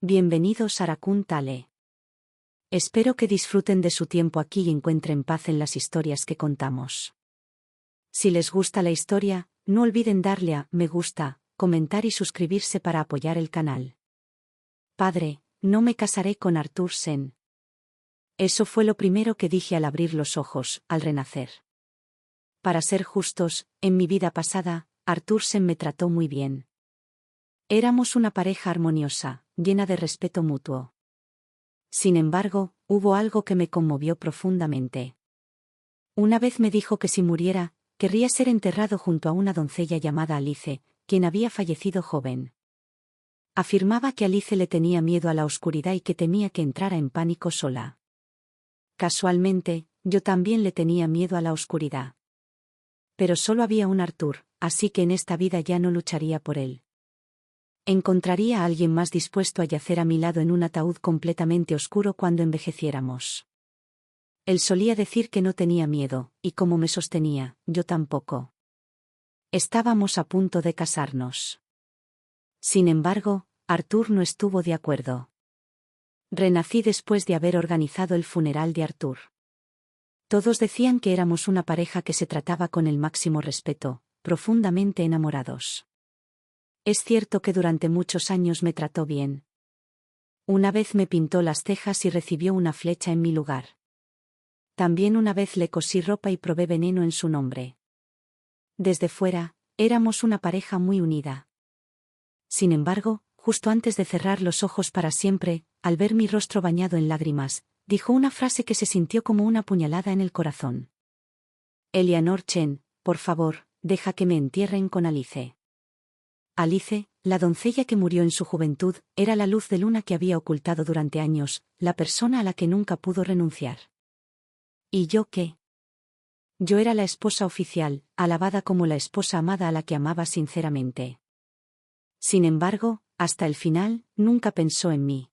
Bienvenidos a Raccoon Tale. Espero que disfruten de su tiempo aquí y encuentren paz en las historias que contamos. Si les gusta la historia, no olviden darle a me gusta, comentar y suscribirse para apoyar el canal. Padre, no me casaré con Arthur Sen. Eso fue lo primero que dije al abrir los ojos, al renacer. Para ser justos, en mi vida pasada, Arthur Sen me trató muy bien. Éramos una pareja armoniosa, llena de respeto mutuo. Sin embargo, hubo algo que me conmovió profundamente. Una vez me dijo que si muriera, querría ser enterrado junto a una doncella llamada Alice, quien había fallecido joven. Afirmaba que Alice le tenía miedo a la oscuridad y que temía que entrara en pánico sola. Casualmente, yo también le tenía miedo a la oscuridad. Pero solo había un Arthur, así que en esta vida ya no lucharía por él. Encontraría a alguien más dispuesto a yacer a mi lado en un ataúd completamente oscuro cuando envejeciéramos. Él solía decir que no tenía miedo, y como me sostenía, yo tampoco. Estábamos a punto de casarnos. Sin embargo, Arthur no estuvo de acuerdo. Renací después de haber organizado el funeral de Arthur. Todos decían que éramos una pareja que se trataba con el máximo respeto, profundamente enamorados. Es cierto que durante muchos años me trató bien. Una vez me pintó las cejas y recibió una flecha en mi lugar. También una vez le cosí ropa y probé veneno en su nombre. Desde fuera, éramos una pareja muy unida. Sin embargo, justo antes de cerrar los ojos para siempre, al ver mi rostro bañado en lágrimas, dijo una frase que se sintió como una puñalada en el corazón. Eleanor Chen, por favor, deja que me entierren con Alice. Alice, la doncella que murió en su juventud, era la luz de luna que había ocultado durante años, la persona a la que nunca pudo renunciar. ¿Y yo qué? Yo era la esposa oficial, alabada como la esposa amada a la que amaba sinceramente. Sin embargo, hasta el final, nunca pensó en mí.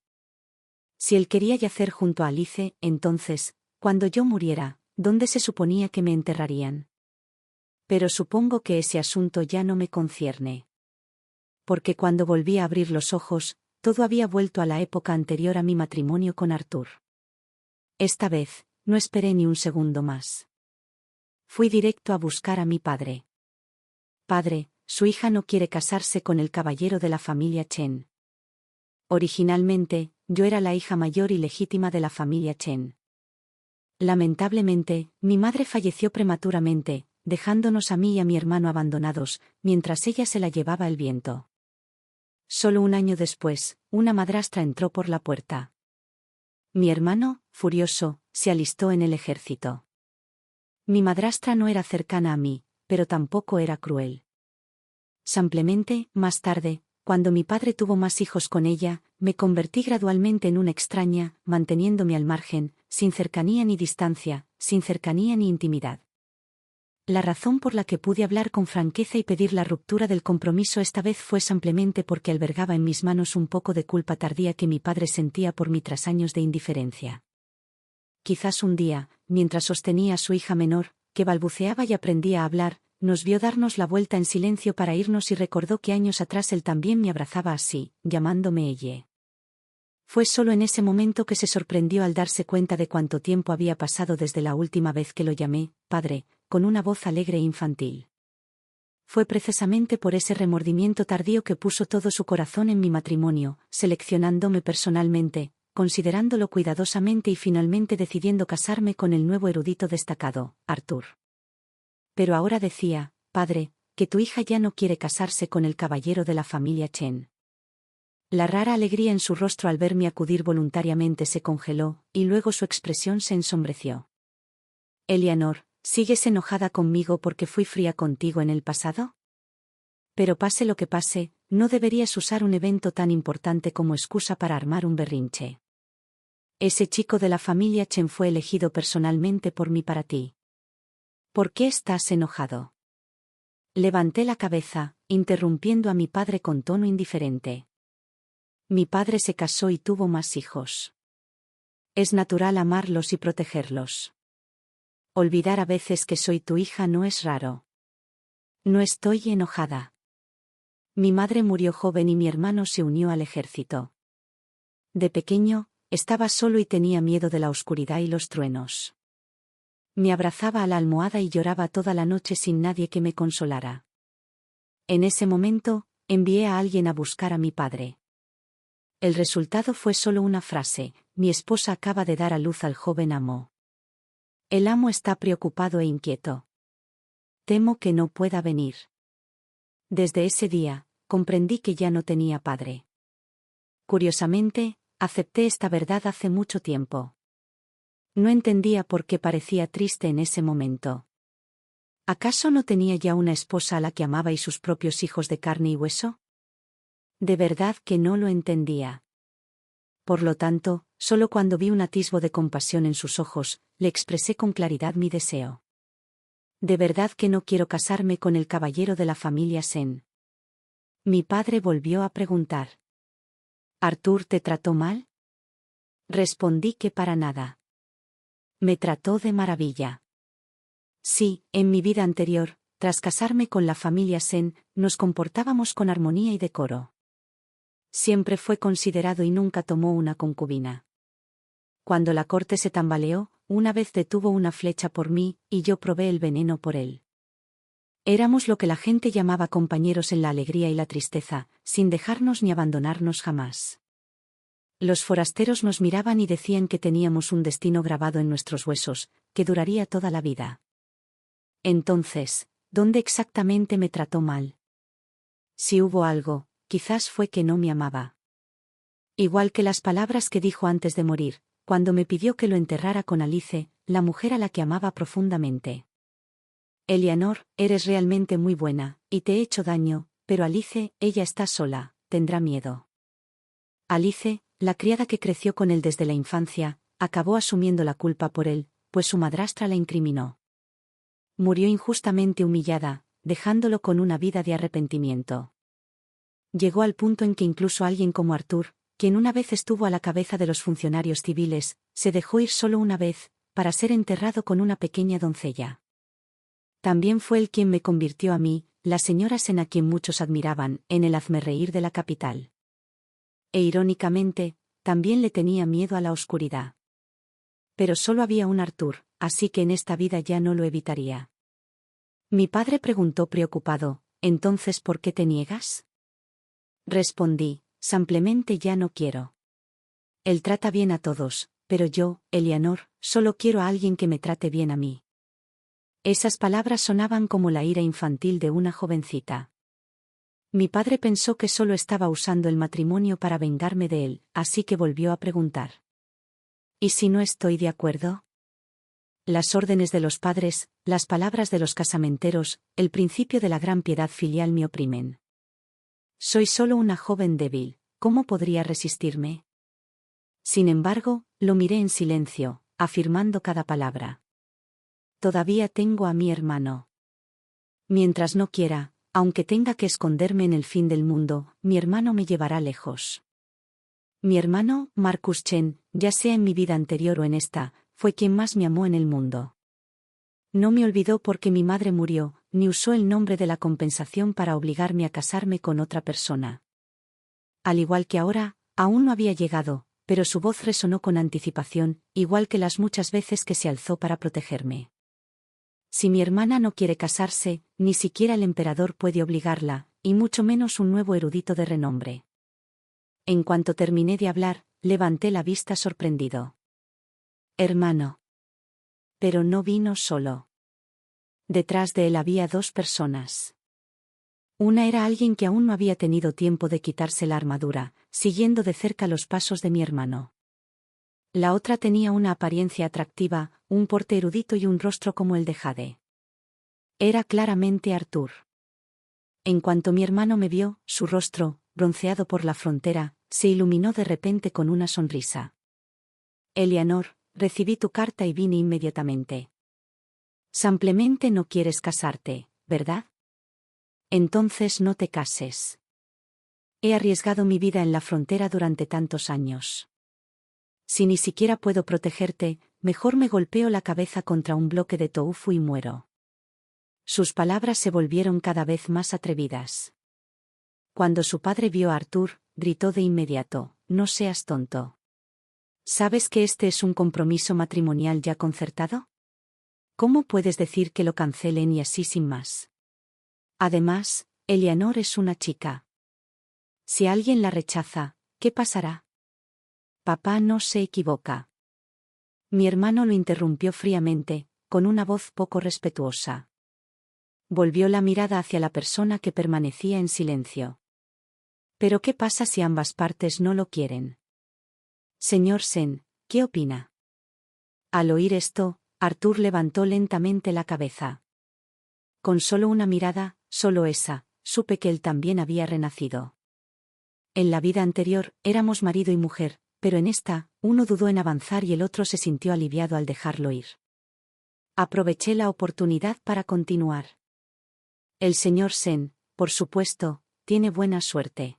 Si él quería yacer junto a Alice, entonces, cuando yo muriera, ¿dónde se suponía que me enterrarían? Pero supongo que ese asunto ya no me concierne. Porque cuando volví a abrir los ojos, todo había vuelto a la época anterior a mi matrimonio con Arthur. Esta vez, no esperé ni un segundo más. Fui directo a buscar a mi padre. Padre, su hija no quiere casarse con el caballero de la familia Chen. Originalmente, yo era la hija mayor y legítima de la familia Chen. Lamentablemente, mi madre falleció prematuramente, dejándonos a mí y a mi hermano abandonados, mientras ella se la llevaba el viento. Solo un año después, una madrastra entró por la puerta. Mi hermano, furioso, se alistó en el ejército. Mi madrastra no era cercana a mí, pero tampoco era cruel. Simplemente, más tarde, cuando mi padre tuvo más hijos con ella, me convertí gradualmente en una extraña, manteniéndome al margen, sin cercanía ni distancia, sin cercanía ni intimidad. La razón por la que pude hablar con franqueza y pedir la ruptura del compromiso esta vez fue simplemente porque albergaba en mis manos un poco de culpa tardía que mi padre sentía por mí tras años de indiferencia. Quizás un día, mientras sostenía a su hija menor, que balbuceaba y aprendía a hablar, nos vio darnos la vuelta en silencio para irnos y recordó que años atrás él también me abrazaba así, llamándome ella. Fue solo en ese momento que se sorprendió al darse cuenta de cuánto tiempo había pasado desde la última vez que lo llamé, padre, con una voz alegre e infantil. Fue precisamente por ese remordimiento tardío que puso todo su corazón en mi matrimonio, seleccionándome personalmente, considerándolo cuidadosamente y finalmente decidiendo casarme con el nuevo erudito destacado, Arthur. Pero ahora decía, padre, que tu hija ya no quiere casarse con el caballero de la familia Chen. La rara alegría en su rostro al verme acudir voluntariamente se congeló, y luego su expresión se ensombreció. Eleanor, ¿sigues enojada conmigo porque fui fría contigo en el pasado? Pero pase lo que pase, no deberías usar un evento tan importante como excusa para armar un berrinche. Ese chico de la familia Chen fue elegido personalmente por mí para ti. ¿Por qué estás enojado? Levanté la cabeza, interrumpiendo a mi padre con tono indiferente. Mi padre se casó y tuvo más hijos. Es natural amarlos y protegerlos. Olvidar a veces que soy tu hija no es raro. No estoy enojada. Mi madre murió joven y mi hermano se unió al ejército. De pequeño, estaba solo y tenía miedo de la oscuridad y los truenos. Me abrazaba a la almohada y lloraba toda la noche sin nadie que me consolara. En ese momento, envié a alguien a buscar a mi padre. El resultado fue solo una frase: mi esposa acaba de dar a luz al joven amo. El amo está preocupado e inquieto. Temo que no pueda venir. Desde ese día, comprendí que ya no tenía padre. Curiosamente, acepté esta verdad hace mucho tiempo. No entendía por qué parecía triste en ese momento. ¿Acaso no tenía ya una esposa a la que amaba y sus propios hijos de carne y hueso? De verdad que no lo entendía. Por lo tanto, solo cuando vi un atisbo de compasión en sus ojos, le expresé con claridad mi deseo. De verdad que no quiero casarme con el caballero de la familia Sen. Mi padre volvió a preguntar: ¿Arthur te trató mal? Respondí que para nada. Me trató de maravilla. Sí, en mi vida anterior, tras casarme con la familia Sen, nos comportábamos con armonía y decoro. Siempre fue considerado y nunca tomó una concubina. Cuando la corte se tambaleó, una vez detuvo una flecha por mí, y yo probé el veneno por él. Éramos lo que la gente llamaba compañeros en la alegría y la tristeza, sin dejarnos ni abandonarnos jamás. Los forasteros nos miraban y decían que teníamos un destino grabado en nuestros huesos, que duraría toda la vida. Entonces, ¿dónde exactamente me trató mal? Si hubo algo, quizás fue que no me amaba. Igual que las palabras que dijo antes de morir, cuando me pidió que lo enterrara con Alice, la mujer a la que amaba profundamente. Eleanor, eres realmente muy buena, y te he hecho daño, pero Alice, ella está sola, tendrá miedo. Alice, la criada que creció con él desde la infancia, acabó asumiendo la culpa por él, pues su madrastra la incriminó. Murió injustamente humillada, dejándolo con una vida de arrepentimiento. Llegó al punto en que incluso alguien como Arthur, quien una vez estuvo a la cabeza de los funcionarios civiles, se dejó ir solo una vez, para ser enterrado con una pequeña doncella. También fue él quien me convirtió a mí, la señora Sen a quien muchos admiraban, en el hazmerreír de la capital. E irónicamente, también le tenía miedo a la oscuridad. Pero solo había un Arthur, así que en esta vida ya no lo evitaría. Mi padre preguntó preocupado: ¿entonces por qué te niegas? Respondí: simplemente ya no quiero. Él trata bien a todos, pero yo, Eleanor, solo quiero a alguien que me trate bien a mí. Esas palabras sonaban como la ira infantil de una jovencita. Mi padre pensó que solo estaba usando el matrimonio para vengarme de él, así que volvió a preguntar: ¿y si no estoy de acuerdo? Las órdenes de los padres, las palabras de los casamenteros, el principio de la gran piedad filial me oprimen. Soy solo una joven débil, ¿cómo podría resistirme? Sin embargo, lo miré en silencio, afirmando cada palabra. Todavía tengo a mi hermano. Mientras no quiera, aunque tenga que esconderme en el fin del mundo, mi hermano me llevará lejos. Mi hermano, Marcus Chen, ya sea en mi vida anterior o en esta, fue quien más me amó en el mundo. No me olvidó porque mi madre murió, ni usó el nombre de la compensación para obligarme a casarme con otra persona. Al igual que ahora, aún no había llegado, pero su voz resonó con anticipación, igual que las muchas veces que se alzó para protegerme. Si mi hermana no quiere casarse, ni siquiera el emperador puede obligarla, y mucho menos un nuevo erudito de renombre. En cuanto terminé de hablar, levanté la vista sorprendido. Hermano. Pero no vino solo. Detrás de él había dos personas. Una era alguien que aún no había tenido tiempo de quitarse la armadura, siguiendo de cerca los pasos de mi hermano. La otra tenía una apariencia atractiva, un porte erudito y un rostro como el de Jade. Era claramente Arthur. En cuanto mi hermano me vio, su rostro, bronceado por la frontera, se iluminó de repente con una sonrisa. Eleanor, recibí tu carta y vine inmediatamente. Simplemente no quieres casarte, ¿verdad? Entonces no te cases. He arriesgado mi vida en la frontera durante tantos años. Si ni siquiera puedo protegerte, mejor me golpeo la cabeza contra un bloque de tofu y muero. Sus palabras se volvieron cada vez más atrevidas. Cuando su padre vio a Arthur, gritó de inmediato: no seas tonto. ¿Sabes que este es un compromiso matrimonial ya concertado? ¿Cómo puedes decir que lo cancelen y así sin más? Además, Eleanor es una chica. Si alguien la rechaza, ¿qué pasará? Papá no se equivoca. Mi hermano lo interrumpió fríamente, con una voz poco respetuosa. Volvió la mirada hacia la persona que permanecía en silencio. ¿Pero qué pasa si ambas partes no lo quieren? Señor Sen, ¿qué opina? Al oír esto, Arthur levantó lentamente la cabeza. Con solo una mirada, solo esa, supe que él también había renacido. En la vida anterior, éramos marido y mujer, pero en esta, uno dudó en avanzar y el otro se sintió aliviado al dejarlo ir. Aproveché la oportunidad para continuar. El señor Sen, por supuesto, tiene buena suerte.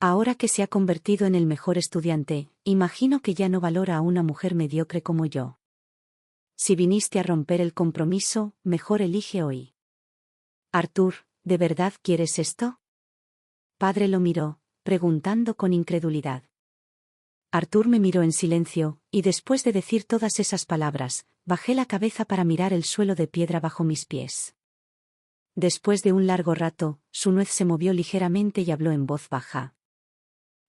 Ahora que se ha convertido en el mejor estudiante, imagino que ya no valora a una mujer mediocre como yo. Si viniste a romper el compromiso, mejor elige hoy. Arthur, ¿de verdad quieres esto? Padre lo miró, preguntando con incredulidad. Arthur me miró en silencio, y después de decir todas esas palabras, bajé la cabeza para mirar el suelo de piedra bajo mis pies. Después de un largo rato, su nuez se movió ligeramente y habló en voz baja.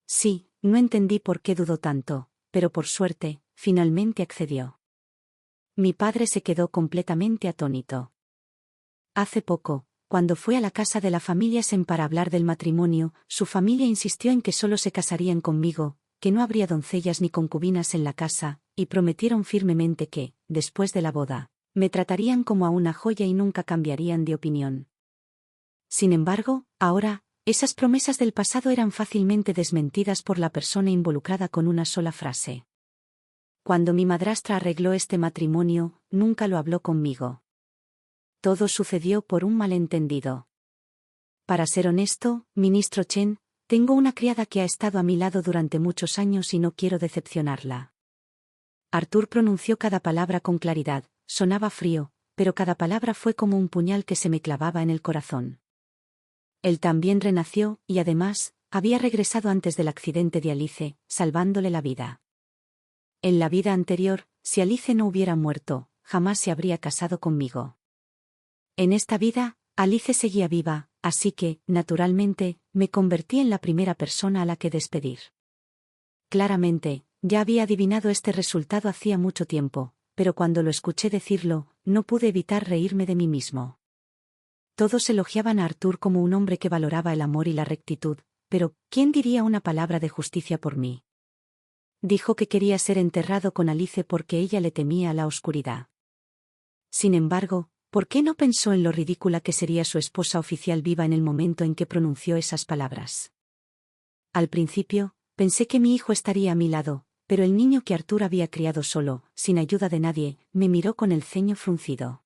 Sí, no entendí por qué dudó tanto, pero por suerte, finalmente accedió. Mi padre se quedó completamente atónito. Hace poco, cuando fue a la casa de la familia Sen para hablar del matrimonio, su familia insistió en que solo se casarían conmigo, que no habría doncellas ni concubinas en la casa, y prometieron firmemente que, después de la boda, me tratarían como a una joya y nunca cambiarían de opinión. Sin embargo, ahora, esas promesas del pasado eran fácilmente desmentidas por la persona involucrada con una sola frase. Cuando mi madrastra arregló este matrimonio, nunca lo habló conmigo. Todo sucedió por un malentendido. Para ser honesto, ministro Chen, tengo una criada que ha estado a mi lado durante muchos años y no quiero decepcionarla. Arthur pronunció cada palabra con claridad, sonaba frío, pero cada palabra fue como un puñal que se me clavaba en el corazón. Él también renació, y además, había regresado antes del accidente de Alice, salvándole la vida. En la vida anterior, si Alice no hubiera muerto, jamás se habría casado conmigo. En esta vida, Alice seguía viva, así que, naturalmente, me convertí en la primera persona a la que despedir. Claramente, ya había adivinado este resultado hacía mucho tiempo, pero cuando lo escuché decirlo, no pude evitar reírme de mí mismo. Todos elogiaban a Arthur como un hombre que valoraba el amor y la rectitud, pero, ¿quién diría una palabra de justicia por mí? Dijo que quería ser enterrado con Alice porque ella le temía a la oscuridad. Sin embargo, ¿por qué no pensó en lo ridícula que sería su esposa oficial viva en el momento en que pronunció esas palabras? Al principio, pensé que mi hijo estaría a mi lado, pero el niño que Arthur había criado solo, sin ayuda de nadie, me miró con el ceño fruncido.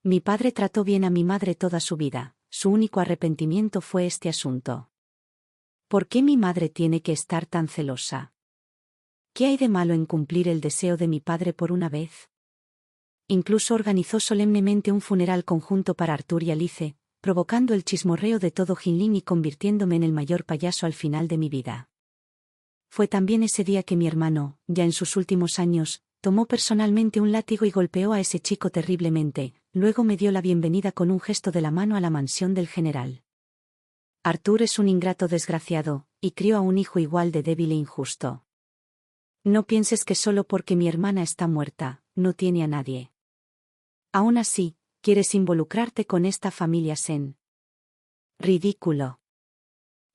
Mi padre trató bien a mi madre toda su vida, su único arrepentimiento fue este asunto. ¿Por qué mi madre tiene que estar tan celosa? ¿Qué hay de malo en cumplir el deseo de mi padre por una vez? Incluso organizó solemnemente un funeral conjunto para Arthur y Alice, provocando el chismorreo de todo Jinlin y convirtiéndome en el mayor payaso al final de mi vida. Fue también ese día que mi hermano, ya en sus últimos años, tomó personalmente un látigo y golpeó a ese chico terriblemente, luego me dio la bienvenida con un gesto de la mano a la mansión del general. Arthur es un ingrato desgraciado, y crió a un hijo igual de débil e injusto. No pienses que solo porque mi hermana está muerta, no tiene a nadie. Aún así, quieres involucrarte con esta familia Sen. Ridículo.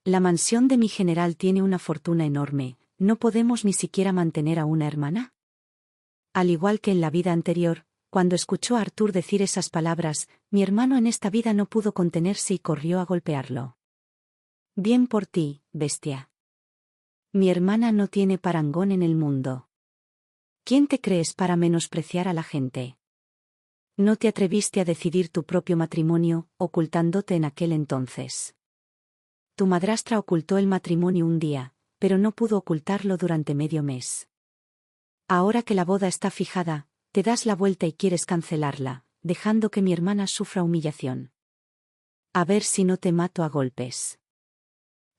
La mansión de mi general tiene una fortuna enorme, ¿no podemos ni siquiera mantener a una hermana? Al igual que en la vida anterior, cuando escuchó a Arthur decir esas palabras, mi hermano en esta vida no pudo contenerse y corrió a golpearlo. Bien por ti, bestia. Mi hermana no tiene parangón en el mundo. ¿Quién te crees para menospreciar a la gente? No te atreviste a decidir tu propio matrimonio, ocultándote en aquel entonces. Tu madrastra ocultó el matrimonio un día, pero no pudo ocultarlo durante medio mes. Ahora que la boda está fijada, te das la vuelta y quieres cancelarla, dejando que mi hermana sufra humillación. A ver si no te mato a golpes.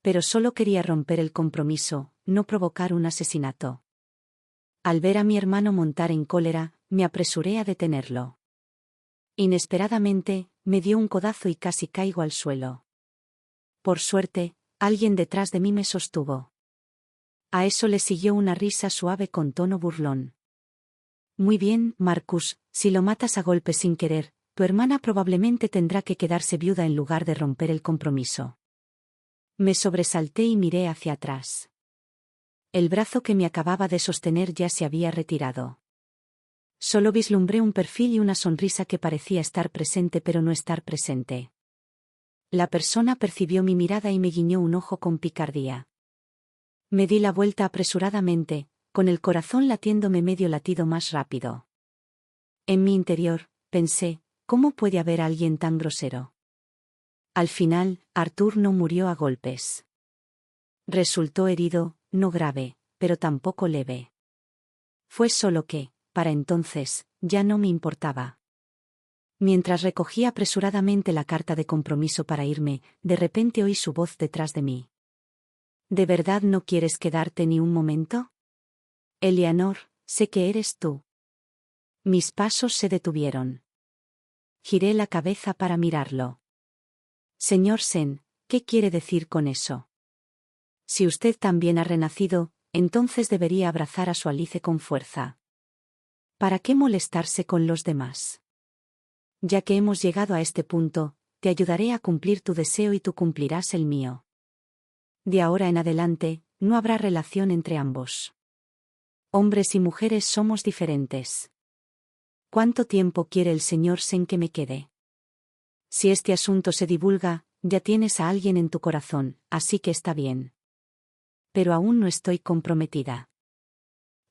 Pero solo quería romper el compromiso, no provocar un asesinato. Al ver a mi hermano montar en cólera, me apresuré a detenerlo. Inesperadamente, me dio un codazo y casi caigo al suelo. Por suerte, alguien detrás de mí me sostuvo. A eso le siguió una risa suave con tono burlón. Muy bien, Marcus, si lo matas a golpes sin querer, tu hermana probablemente tendrá que quedarse viuda en lugar de romper el compromiso. Me sobresalté y miré hacia atrás. El brazo que me acababa de sostener ya se había retirado. Solo vislumbré un perfil y una sonrisa que parecía estar presente pero no estar presente. La persona percibió mi mirada y me guiñó un ojo con picardía. Me di la vuelta apresuradamente, con el corazón latiéndome medio latido más rápido. En mi interior, pensé, ¿cómo puede haber alguien tan grosero? Al final, Arthur no murió a golpes. Resultó herido, no grave, pero tampoco leve. Fue solo que, para entonces, ya no me importaba. Mientras recogía apresuradamente la carta de compromiso para irme, de repente oí su voz detrás de mí. ¿De verdad no quieres quedarte ni un momento? Eleanor, sé que eres tú. Mis pasos se detuvieron. Giré la cabeza para mirarlo. Señor Sen, ¿qué quiere decir con eso? Si usted también ha renacido, entonces debería abrazar a su Alice con fuerza. ¿Para qué molestarse con los demás? Ya que hemos llegado a este punto, te ayudaré a cumplir tu deseo y tú cumplirás el mío. De ahora en adelante, no habrá relación entre ambos. Hombres y mujeres somos diferentes. ¿Cuánto tiempo quiere el señor Sen que me quede? Si este asunto se divulga, ya tienes a alguien en tu corazón, así que está bien. Pero aún no estoy comprometida.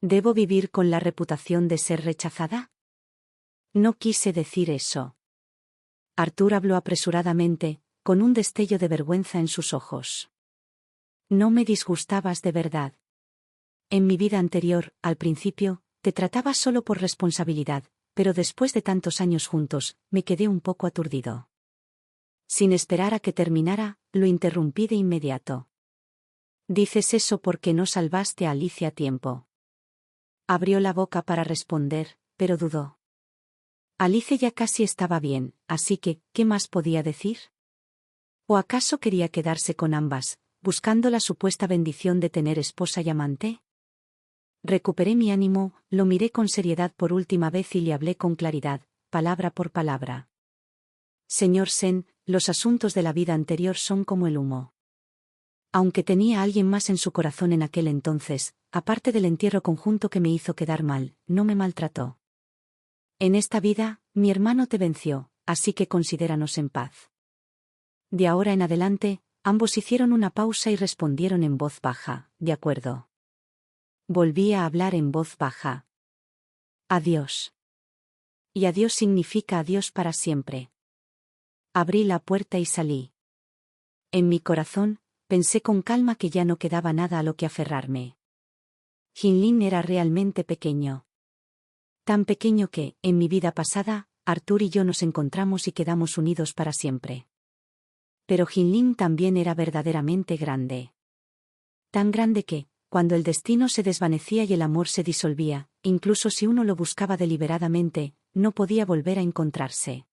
¿Debo vivir con la reputación de ser rechazada? No quise decir eso. Arthur habló apresuradamente, con un destello de vergüenza en sus ojos. No me disgustabas de verdad. En mi vida anterior, al principio, te trataba solo por responsabilidad, pero después de tantos años juntos, me quedé un poco aturdido. Sin esperar a que terminara, lo interrumpí de inmediato. Dices eso porque no salvaste a Alicia a tiempo. Abrió la boca para responder, pero dudó. Alice ya casi estaba bien, así que, ¿qué más podía decir? ¿O acaso quería quedarse con ambas, buscando la supuesta bendición de tener esposa y amante? Recuperé mi ánimo, lo miré con seriedad por última vez y le hablé con claridad, palabra por palabra. Señor Sen, los asuntos de la vida anterior son como el humo. Aunque tenía a alguien más en su corazón en aquel entonces, aparte del entierro conjunto que me hizo quedar mal, no me maltrató. En esta vida, mi hermano te venció, así que considéranos en paz. De ahora en adelante, ambos hicieron una pausa y respondieron en voz baja, de acuerdo. Volví a hablar en voz baja. Adiós. Y adiós significa adiós para siempre. Abrí la puerta y salí. En mi corazón, pensé con calma que ya no quedaba nada a lo que aferrarme. Jinlin era realmente pequeño. Tan pequeño que, en mi vida pasada, Arthur y yo nos encontramos y quedamos unidos para siempre. Pero Jinlin también era verdaderamente grande. Tan grande que, cuando el destino se desvanecía y el amor se disolvía, incluso si uno lo buscaba deliberadamente, no podía volver a encontrarse.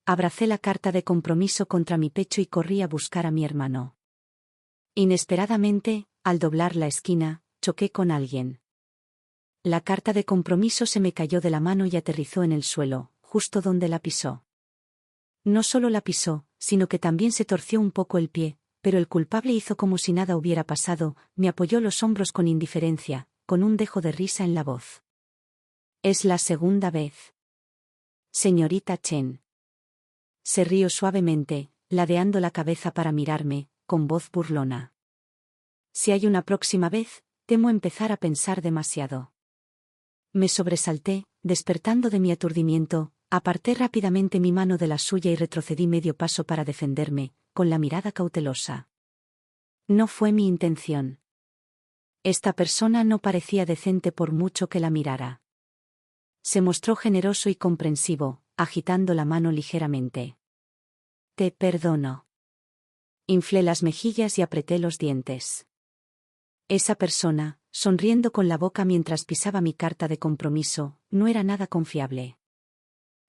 Abracé la carta de compromiso contra mi pecho y corrí a buscar a mi hermano. Inesperadamente, al doblar la esquina, choqué con alguien. La carta de compromiso se me cayó de la mano y aterrizó en el suelo, justo donde la pisó. No solo la pisó, sino que también se torció un poco el pie, pero el culpable hizo como si nada hubiera pasado, me apoyó los hombros con indiferencia, con un dejo de risa en la voz. Es la segunda vez. Señorita Chen. Se rió suavemente, ladeando la cabeza para mirarme, con voz burlona. Si hay una próxima vez, temo empezar a pensar demasiado. Me sobresalté, despertando de mi aturdimiento, aparté rápidamente mi mano de la suya y retrocedí medio paso para defenderme, con la mirada cautelosa. No fue mi intención. Esta persona no parecía decente por mucho que la mirara. Se mostró generoso y comprensivo, agitando la mano ligeramente. Te perdono. Inflé las mejillas y apreté los dientes. Esa persona, sonriendo con la boca mientras pisaba mi carta de compromiso, no era nada confiable.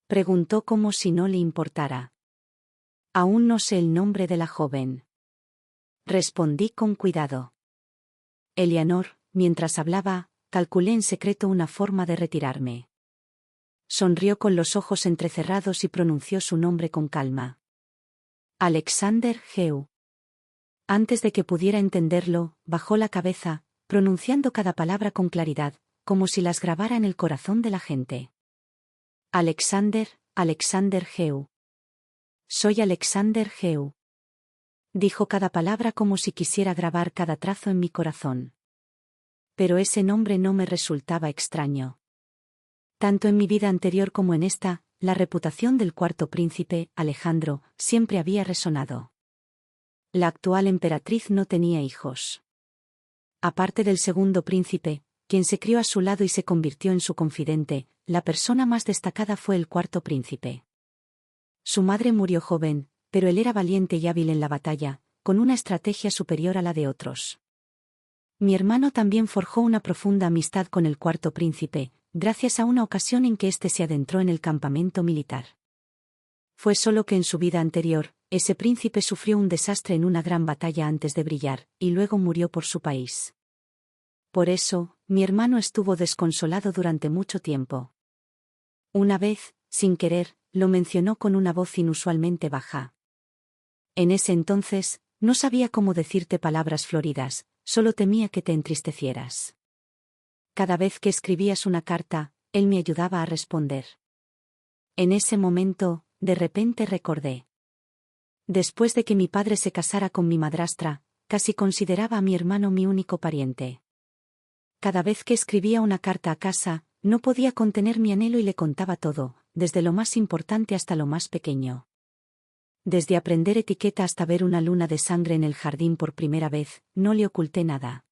Preguntó como si no le importara. Aún no sé el nombre de la joven. Respondí con cuidado. Eleanor, mientras hablaba, calculé en secreto una forma de retirarme. Sonrió con los ojos entrecerrados y pronunció su nombre con calma. Alexander Heu. Antes de que pudiera entenderlo, bajó la cabeza, pronunciando cada palabra con claridad, como si las grabara en el corazón de la gente. Alexander Heu. Soy Alexander Heu. Dijo cada palabra como si quisiera grabar cada trazo en mi corazón. Pero ese nombre no me resultaba extraño. Tanto en mi vida anterior como en esta, la reputación del cuarto príncipe, Alejandro, siempre había resonado. La actual emperatriz no tenía hijos. Aparte del segundo príncipe, quien se crió a su lado y se convirtió en su confidente, la persona más destacada fue el cuarto príncipe. Su madre murió joven, pero él era valiente y hábil en la batalla, con una estrategia superior a la de otros. Mi hermano también forjó una profunda amistad con el cuarto príncipe, gracias a una ocasión en que éste se adentró en el campamento militar. Fue solo que en su vida anterior, ese príncipe sufrió un desastre en una gran batalla antes de brillar, y luego murió por su país. Por eso, mi hermano estuvo desconsolado durante mucho tiempo. Una vez, sin querer, lo mencionó con una voz inusualmente baja. En ese entonces, no sabía cómo decirte palabras floridas, solo temía que te entristecieras. Cada vez que escribías una carta, él me ayudaba a responder. En ese momento, de repente recordé. Después de que mi padre se casara con mi madrastra, casi consideraba a mi hermano mi único pariente. Cada vez que escribía una carta a casa, no podía contener mi anhelo y le contaba todo, desde lo más importante hasta lo más pequeño. Desde aprender etiqueta hasta ver una luna de sangre en el jardín por primera vez, no le oculté nada.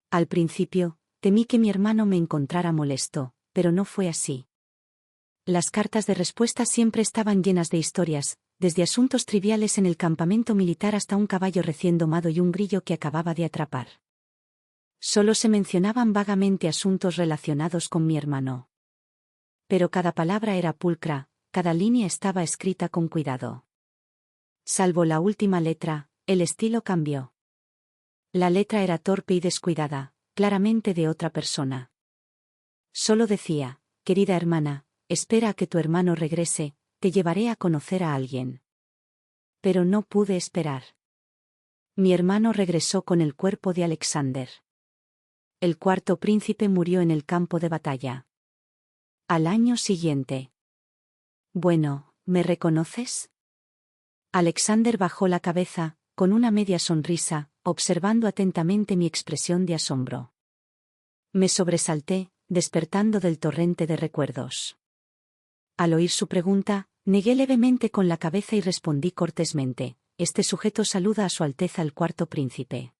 Al principio, temí que mi hermano me encontrara molesto, pero no fue así. Las cartas de respuesta siempre estaban llenas de historias, desde asuntos triviales en el campamento militar hasta un caballo recién domado y un grillo que acababa de atrapar. Solo se mencionaban vagamente asuntos relacionados con mi hermano. Pero cada palabra era pulcra, cada línea estaba escrita con cuidado. Salvo la última letra, el estilo cambió. La letra era torpe y descuidada, claramente de otra persona. Solo decía, querida hermana, espera a que tu hermano regrese, te llevaré a conocer a alguien. Pero no pude esperar. Mi hermano regresó con el cuerpo de Alexander. El cuarto príncipe murió en el campo de batalla. Al año siguiente. Bueno, ¿me reconoces? Alexander bajó la cabeza, con una media sonrisa, observando atentamente mi expresión de asombro. Me sobresalté, despertando del torrente de recuerdos. Al oír su pregunta, negué levemente con la cabeza y respondí cortésmente, este sujeto saluda a Su Alteza el cuarto príncipe.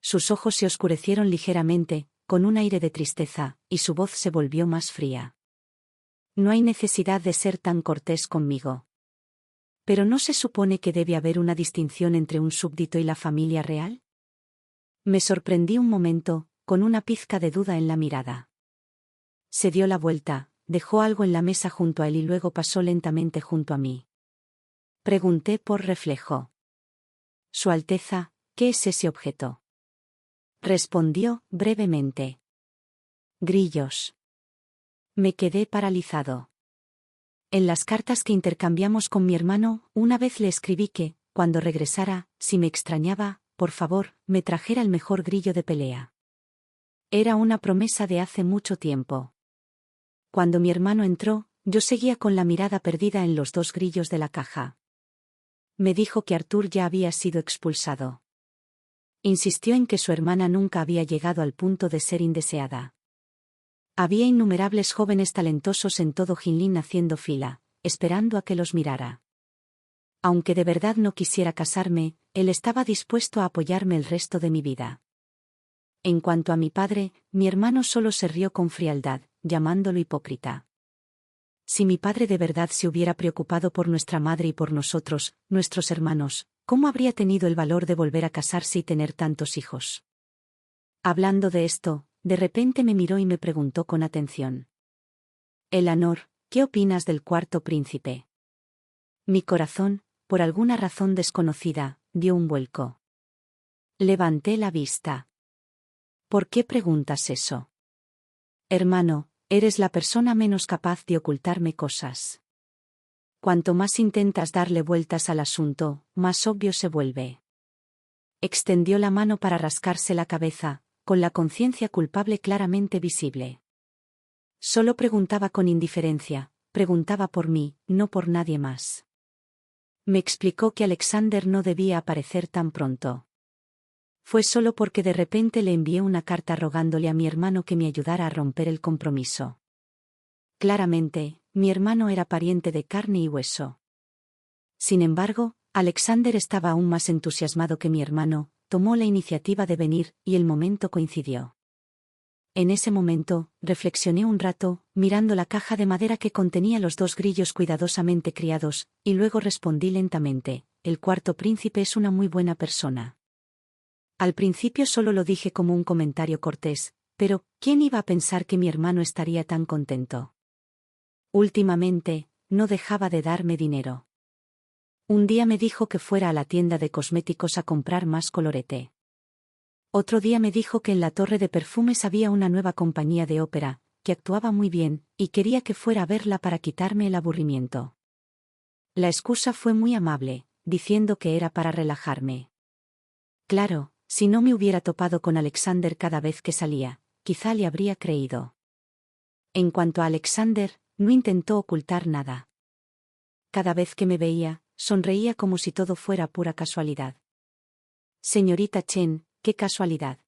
Sus ojos se oscurecieron ligeramente, con un aire de tristeza, y su voz se volvió más fría. No hay necesidad de ser tan cortés conmigo. ¿Pero no se supone que debe haber una distinción entre un súbdito y la familia real? Me sorprendí un momento, con una pizca de duda en la mirada. Se dio la vuelta, dejó algo en la mesa junto a él y luego pasó lentamente junto a mí. Pregunté por reflejo. Su Alteza, ¿qué es ese objeto? Respondió, brevemente. Grillos. Me quedé paralizado. En las cartas que intercambiamos con mi hermano, una vez le escribí que, cuando regresara, si me extrañaba, por favor, me trajera el mejor grillo de pelea. Era una promesa de hace mucho tiempo. Cuando mi hermano entró, yo seguía con la mirada perdida en los dos grillos de la caja. Me dijo que Arthur ya había sido expulsado. Insistió en que su hermana nunca había llegado al punto de ser indeseada. Había innumerables jóvenes talentosos en todo Jinlin haciendo fila, esperando a que los mirara. Aunque de verdad no quisiera casarme, él estaba dispuesto a apoyarme el resto de mi vida. En cuanto a mi padre, mi hermano solo se rió con frialdad, llamándolo hipócrita. Si mi padre de verdad se hubiera preocupado por nuestra madre y por nosotros, nuestros hermanos, ¿cómo habría tenido el valor de volver a casarse y tener tantos hijos? Hablando de esto, de repente me miró y me preguntó con atención. Eleanor, ¿qué opinas del cuarto príncipe? Mi corazón, por alguna razón desconocida, dio un vuelco. Levanté la vista. ¿Por qué preguntas eso? Hermano, eres la persona menos capaz de ocultarme cosas. Cuanto más intentas darle vueltas al asunto, más obvio se vuelve. Extendió la mano para rascarse la cabeza, con la conciencia culpable claramente visible. Solo preguntaba con indiferencia, preguntaba por mí, no por nadie más. Me explicó que Alexander no debía aparecer tan pronto. Fue solo porque de repente le envié una carta rogándole a mi hermano que me ayudara a romper el compromiso. Claramente, mi hermano era pariente de carne y hueso. Sin embargo, Alexander estaba aún más entusiasmado que mi hermano, tomó la iniciativa de venir, y el momento coincidió. En ese momento, reflexioné un rato, mirando la caja de madera que contenía los 2 grillos cuidadosamente criados, y luego respondí lentamente: el cuarto príncipe es una muy buena persona. Al principio solo lo dije como un comentario cortés, pero ¿quién iba a pensar que mi hermano estaría tan contento? Últimamente, no dejaba de darme dinero. Un día me dijo que fuera a la tienda de cosméticos a comprar más colorete. Otro día me dijo que en la torre de perfumes había una nueva compañía de ópera, que actuaba muy bien, y quería que fuera a verla para quitarme el aburrimiento. La excusa fue muy amable, diciendo que era para relajarme. Claro, si no me hubiera topado con Alexander cada vez que salía, quizá le habría creído. En cuanto a Alexander, no intentó ocultar nada. Cada vez que me veía, sonreía como si todo fuera pura casualidad. Señorita Chen, qué casualidad.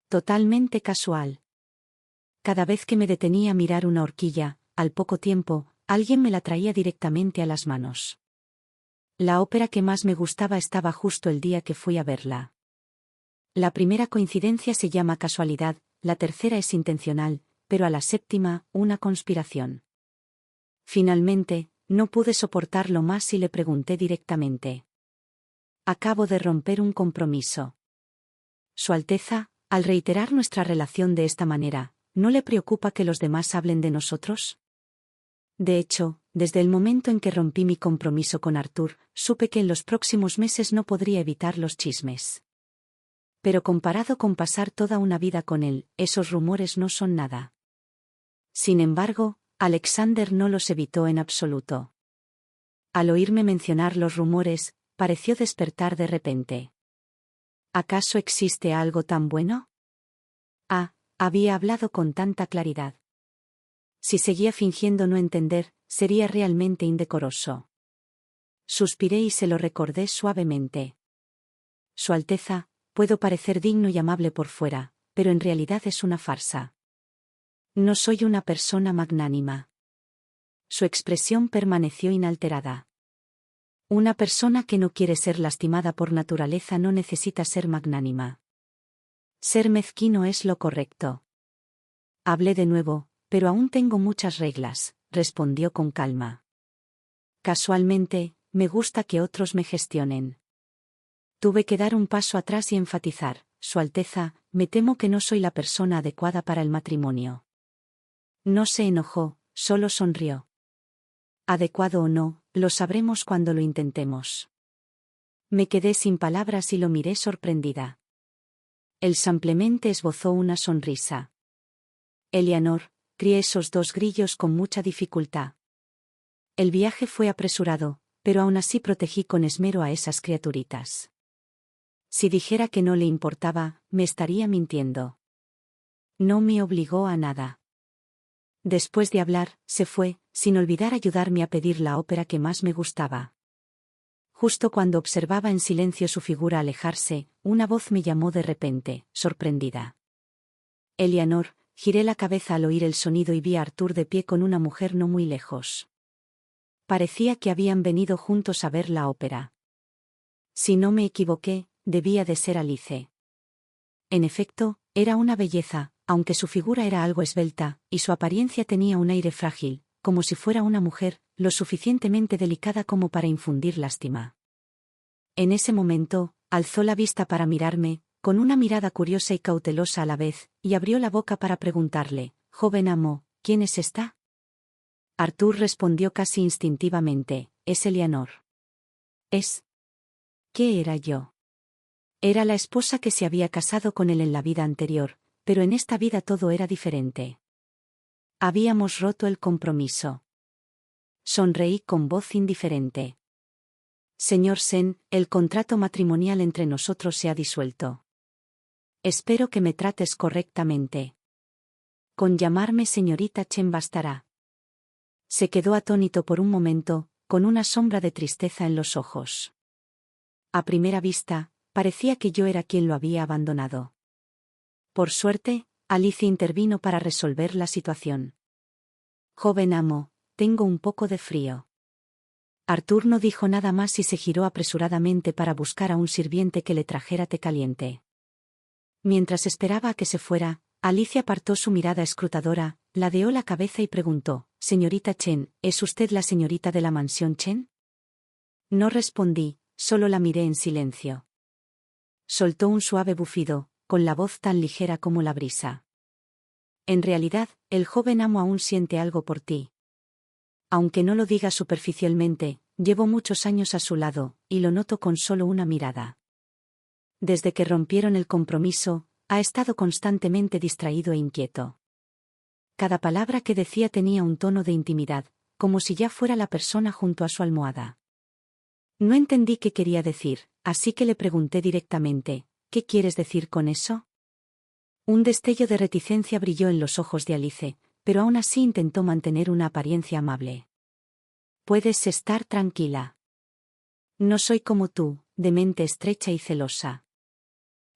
Totalmente casual. Cada vez que me detenía a mirar una horquilla, al poco tiempo, alguien me la traía directamente a las manos. La ópera que más me gustaba estaba justo el día que fui a verla. La primera coincidencia se llama casualidad, la tercera es intencional, pero a la séptima, una conspiración. Finalmente, no pude soportarlo más y le pregunté directamente. Acabo de romper un compromiso. Su Alteza, al reiterar nuestra relación de esta manera, ¿no le preocupa que los demás hablen de nosotros? De hecho, desde el momento en que rompí mi compromiso con Arthur, supe que en los próximos meses no podría evitar los chismes. Pero comparado con pasar toda una vida con él, esos rumores no son nada. Sin embargo, Alexander no los evitó en absoluto. Al oírme mencionar los rumores, pareció despertar de repente. ¿Acaso existe algo tan bueno? Había hablado con tanta claridad. Si seguía fingiendo no entender, sería realmente indecoroso. Suspiré y se lo recordé suavemente. Su Alteza, puedo parecer digno y amable por fuera, pero en realidad es una farsa. No soy una persona magnánima. Su expresión permaneció inalterada. Una persona que no quiere ser lastimada por naturaleza no necesita ser magnánima. Ser mezquino es lo correcto. Hablé de nuevo, pero aún tengo muchas reglas, respondió con calma. Casualmente, me gusta que otros me gestionen. Tuve que dar un paso atrás y enfatizar: Su Alteza, me temo que no soy la persona adecuada para el matrimonio. No se enojó, solo sonrió. Adecuado o no, lo sabremos cuando lo intentemos. Me quedé sin palabras y lo miré sorprendida. Él simplemente esbozó una sonrisa. Eleanor, crié esos 2 grillos con mucha dificultad. El viaje fue apresurado, pero aún así protegí con esmero a esas criaturitas. Si dijera que no le importaba, me estaría mintiendo. No me obligó a nada. Después de hablar, se fue, sin olvidar ayudarme a pedir la ópera que más me gustaba. Justo cuando observaba en silencio su figura alejarse, una voz me llamó de repente, sorprendida. Eleanor, giré la cabeza al oír el sonido y vi a Arthur de pie con una mujer no muy lejos. Parecía que habían venido juntos a ver la ópera. Si no me equivoqué, debía de ser Alice. En efecto, era una belleza, aunque su figura era algo esbelta, y su apariencia tenía un aire frágil, como si fuera una mujer, lo suficientemente delicada como para infundir lástima. En ese momento, alzó la vista para mirarme, con una mirada curiosa y cautelosa a la vez, y abrió la boca para preguntarle: «Joven amo, ¿quién es esta?». Arthur respondió casi instintivamente: «Es Eleanor». «Es». ¿Qué era yo? Era la esposa que se había casado con él en la vida anterior, pero en esta vida todo era diferente. Habíamos roto el compromiso. Sonreí con voz indiferente. «Señor Sen, el contrato matrimonial entre nosotros se ha disuelto. Espero que me trates correctamente. Con llamarme señorita Chen bastará». Se quedó atónito por un momento, con una sombra de tristeza en los ojos. A primera vista, parecía que yo era quien lo había abandonado. Por suerte, Alicia intervino para resolver la situación. «Joven amo, tengo un poco de frío». Arthur no dijo nada más y se giró apresuradamente para buscar a un sirviente que le trajera té caliente. Mientras esperaba a que se fuera, Alicia apartó su mirada escrutadora, ladeó la cabeza y preguntó: «Señorita Chen, ¿es usted la señorita de la mansión Chen?». No respondí, solo la miré en silencio. Soltó un suave bufido, con la voz tan ligera como la brisa. «En realidad, el joven amo aún siente algo por ti. Aunque no lo diga superficialmente, llevo muchos años a su lado, y lo noto con solo una mirada. Desde que rompieron el compromiso, ha estado constantemente distraído e inquieto. Cada palabra que decía tenía un tono de intimidad, como si ya fuera la persona junto a su almohada». No entendí qué quería decir, así que le pregunté directamente: «¿Qué quieres decir con eso?». Un destello de reticencia brilló en los ojos de Alice, pero aún así intentó mantener una apariencia amable. «Puedes estar tranquila. No soy como tú, de mente estrecha y celosa.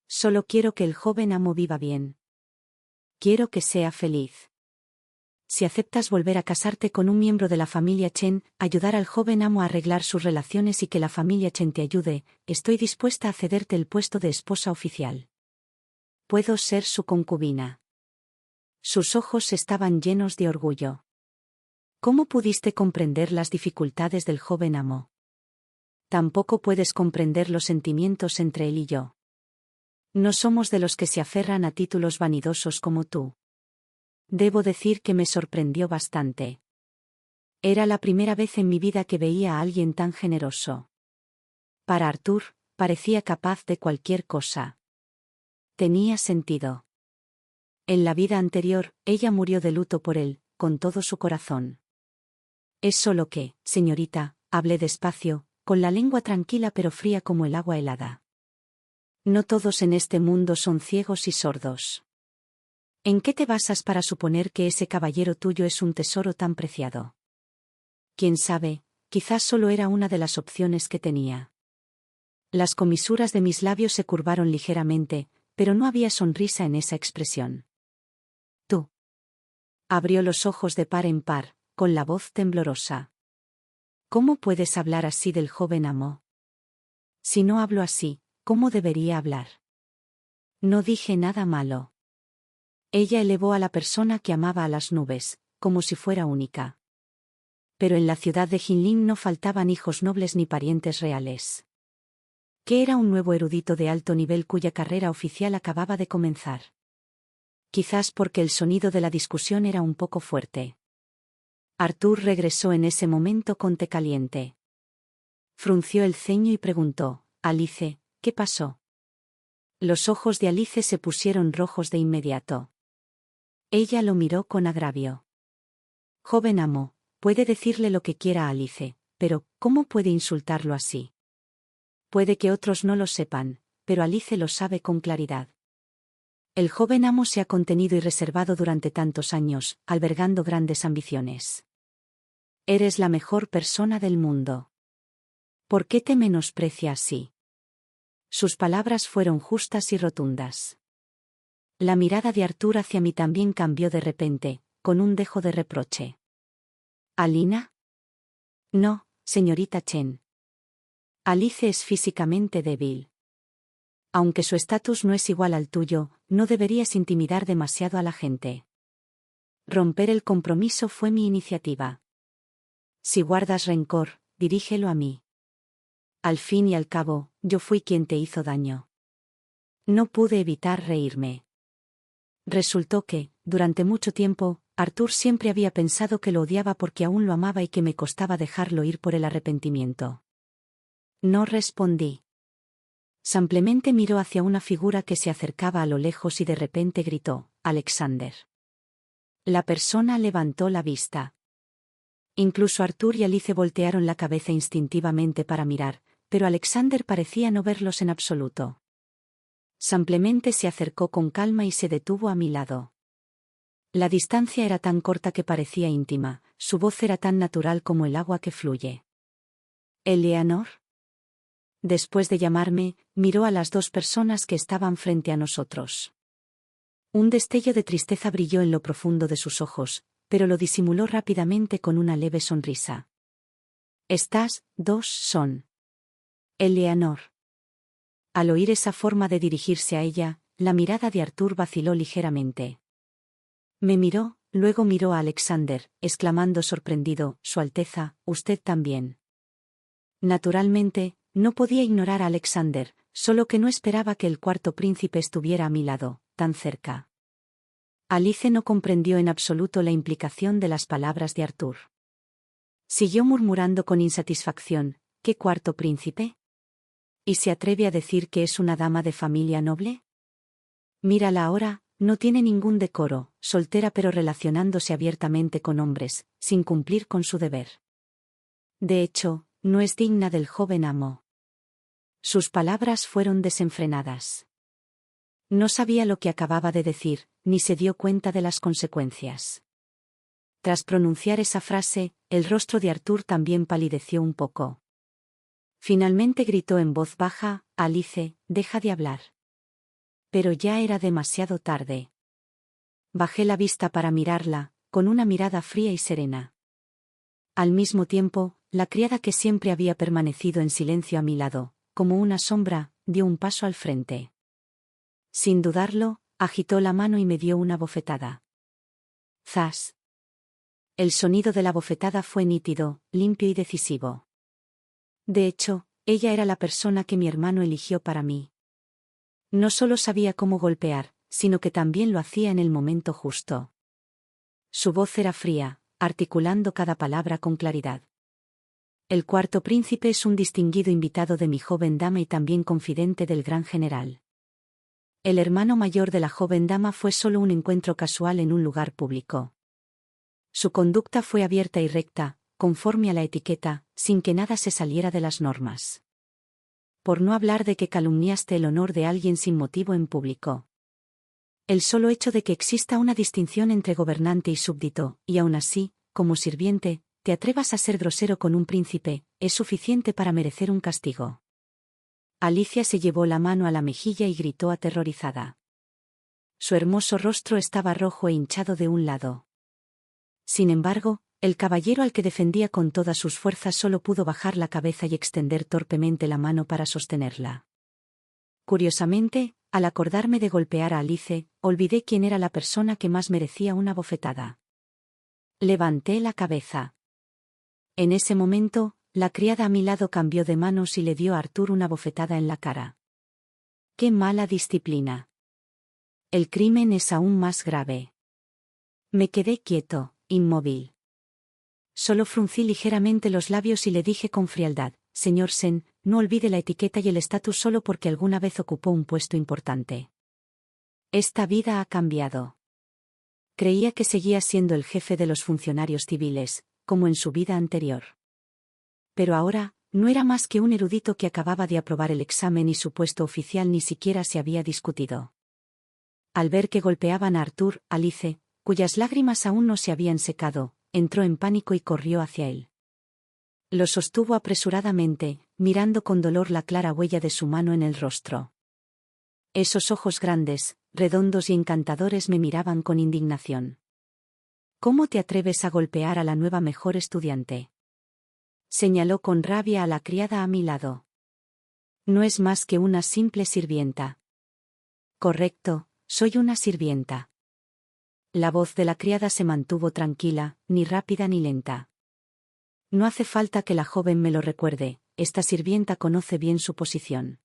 Solo quiero que el joven amo viva bien. Quiero que sea feliz. Si aceptas volver a casarte con un miembro de la familia Chen, ayudar al joven amo a arreglar sus relaciones y que la familia Chen te ayude, estoy dispuesta a cederte el puesto de esposa oficial. Puedo ser su concubina». Sus ojos estaban llenos de orgullo. «¿Cómo pudiste comprender las dificultades del joven amo? Tampoco puedes comprender los sentimientos entre él y yo. No somos de los que se aferran a títulos vanidosos como tú». Debo decir que me sorprendió bastante. Era la primera vez en mi vida que veía a alguien tan generoso. Para Arthur, parecía capaz de cualquier cosa. Tenía sentido. En la vida anterior, ella murió de luto por él, con todo su corazón. «Es solo que, señorita», hablé despacio, con la lengua tranquila pero fría como el agua helada. «No todos en este mundo son ciegos y sordos. ¿En qué te basas para suponer que ese caballero tuyo es un tesoro tan preciado? Quién sabe, quizás solo era una de las opciones que tenía». Las comisuras de mis labios se curvaron ligeramente, pero no había sonrisa en esa expresión. «Tú». Abrió los ojos de par en par, con la voz temblorosa. «¿Cómo puedes hablar así del joven amo? Si no hablo así, ¿cómo debería hablar? No dije nada malo». Ella elevó a la persona que amaba a las nubes, como si fuera única. Pero en la ciudad de Jinlin no faltaban hijos nobles ni parientes reales. ¿Qué era un nuevo erudito de alto nivel cuya carrera oficial acababa de comenzar? Quizás porque el sonido de la discusión era un poco fuerte. Arthur regresó en ese momento con té caliente. Frunció el ceño y preguntó: «Alice, ¿qué pasó?». Los ojos de Alice se pusieron rojos de inmediato. Ella lo miró con agravio. «Joven amo, puede decirle lo que quiera a Alice, pero ¿cómo puede insultarlo así? Puede que otros no lo sepan, pero Alice lo sabe con claridad. El joven amo se ha contenido y reservado durante tantos años, albergando grandes ambiciones. Eres la mejor persona del mundo. ¿Por qué te menosprecia así?». Sus palabras fueron justas y rotundas. La mirada de Arthur hacia mí también cambió de repente, con un dejo de reproche. «¿Alina?». «No, señorita Chen. Alice es físicamente débil. Aunque su estatus no es igual al tuyo, no deberías intimidar demasiado a la gente. Romper el compromiso fue mi iniciativa. Si guardas rencor, dirígelo a mí. Al fin y al cabo, yo fui quien te hizo daño. No pude evitar reírme. Resultó que, durante mucho tiempo, Arthur siempre había pensado que lo odiaba porque aún lo amaba y que me costaba dejarlo ir por el arrepentimiento. No respondí. Simplemente miró hacia una figura que se acercaba a lo lejos y de repente gritó: «Alexander». La persona levantó la vista. Incluso Arthur y Alice voltearon la cabeza instintivamente para mirar, pero Alexander parecía no verlos en absoluto. Simplemente se acercó con calma y se detuvo a mi lado. La distancia era tan corta que parecía íntima, su voz era tan natural como el agua que fluye. «¿Eleanor?». Después de llamarme, miró a las dos personas que estaban frente a nosotros. Un destello de tristeza brilló en lo profundo de sus ojos, pero lo disimuló rápidamente con una leve sonrisa. «Estas dos son Eleanor». Al oír esa forma de dirigirse a ella, la mirada de Arthur vaciló ligeramente. Me miró, luego miró a Alexander, exclamando sorprendido: «Su Alteza, usted también». Naturalmente, no podía ignorar a Alexander, solo que no esperaba que el cuarto príncipe estuviera a mi lado, tan cerca. Alice no comprendió en absoluto la implicación de las palabras de Arthur. Siguió murmurando con insatisfacción: «¿Qué cuarto príncipe? ¿Y se atreve a decir que es una dama de familia noble? Mírala ahora, no tiene ningún decoro, soltera pero relacionándose abiertamente con hombres, sin cumplir con su deber. De hecho, no es digna del joven amo». Sus palabras fueron desenfrenadas. No sabía lo que acababa de decir, ni se dio cuenta de las consecuencias. Tras pronunciar esa frase, el rostro de Arthur también palideció un poco. Finalmente gritó en voz baja: «Alice, deja de hablar». Pero ya era demasiado tarde. Bajé la vista para mirarla, con una mirada fría y serena. Al mismo tiempo, la criada que siempre había permanecido en silencio a mi lado, como una sombra, dio un paso al frente. Sin dudarlo, agitó la mano y me dio una bofetada. ¡Zas! El sonido de la bofetada fue nítido, limpio y decisivo. De hecho, ella era la persona que mi hermano eligió para mí. No solo sabía cómo golpear, sino que también lo hacía en el momento justo. Su voz era fría, articulando cada palabra con claridad. «El cuarto príncipe es un distinguido invitado de mi joven dama y también confidente del gran general. El hermano mayor de la joven dama fue solo un encuentro casual en un lugar público. Su conducta fue abierta y recta, conforme a la etiqueta, sin que nada se saliera de las normas. Por no hablar de que calumniaste el honor de alguien sin motivo en público. El solo hecho de que exista una distinción entre gobernante y súbdito, y aún así, como sirviente, te atrevas a ser grosero con un príncipe, es suficiente para merecer un castigo». Alicia se llevó la mano a la mejilla y gritó aterrorizada. Su hermoso rostro estaba rojo e hinchado de un lado. Sin embargo, el caballero al que defendía con todas sus fuerzas solo pudo bajar la cabeza y extender torpemente la mano para sostenerla. Curiosamente, al acordarme de golpear a Alice, olvidé quién era la persona que más merecía una bofetada. Levanté la cabeza. En ese momento, la criada a mi lado cambió de manos y le dio a Arthur una bofetada en la cara. ¡Qué mala disciplina! El crimen es aún más grave. Me quedé quieto, inmóvil. Solo fruncí ligeramente los labios y le dije con frialdad: «Señor Sen, no olvide la etiqueta y el estatus solo porque alguna vez ocupó un puesto importante. Esta vida ha cambiado». Creía que seguía siendo el jefe de los funcionarios civiles, como en su vida anterior. Pero ahora, no era más que un erudito que acababa de aprobar el examen y su puesto oficial ni siquiera se había discutido. Al ver que golpeaban a Arthur, Alice, cuyas lágrimas aún no se habían secado, entró en pánico y corrió hacia él. Lo sostuvo apresuradamente, mirando con dolor la clara huella de su mano en el rostro. Esos ojos grandes, redondos y encantadores me miraban con indignación. «¿Cómo te atreves a golpear a la nueva mejor estudiante?», señaló con rabia a la criada a mi lado. «No es más que una simple sirvienta». «Correcto, soy una sirvienta». La voz de la criada se mantuvo tranquila, ni rápida ni lenta. «No hace falta que la joven me lo recuerde, esta sirvienta conoce bien su posición.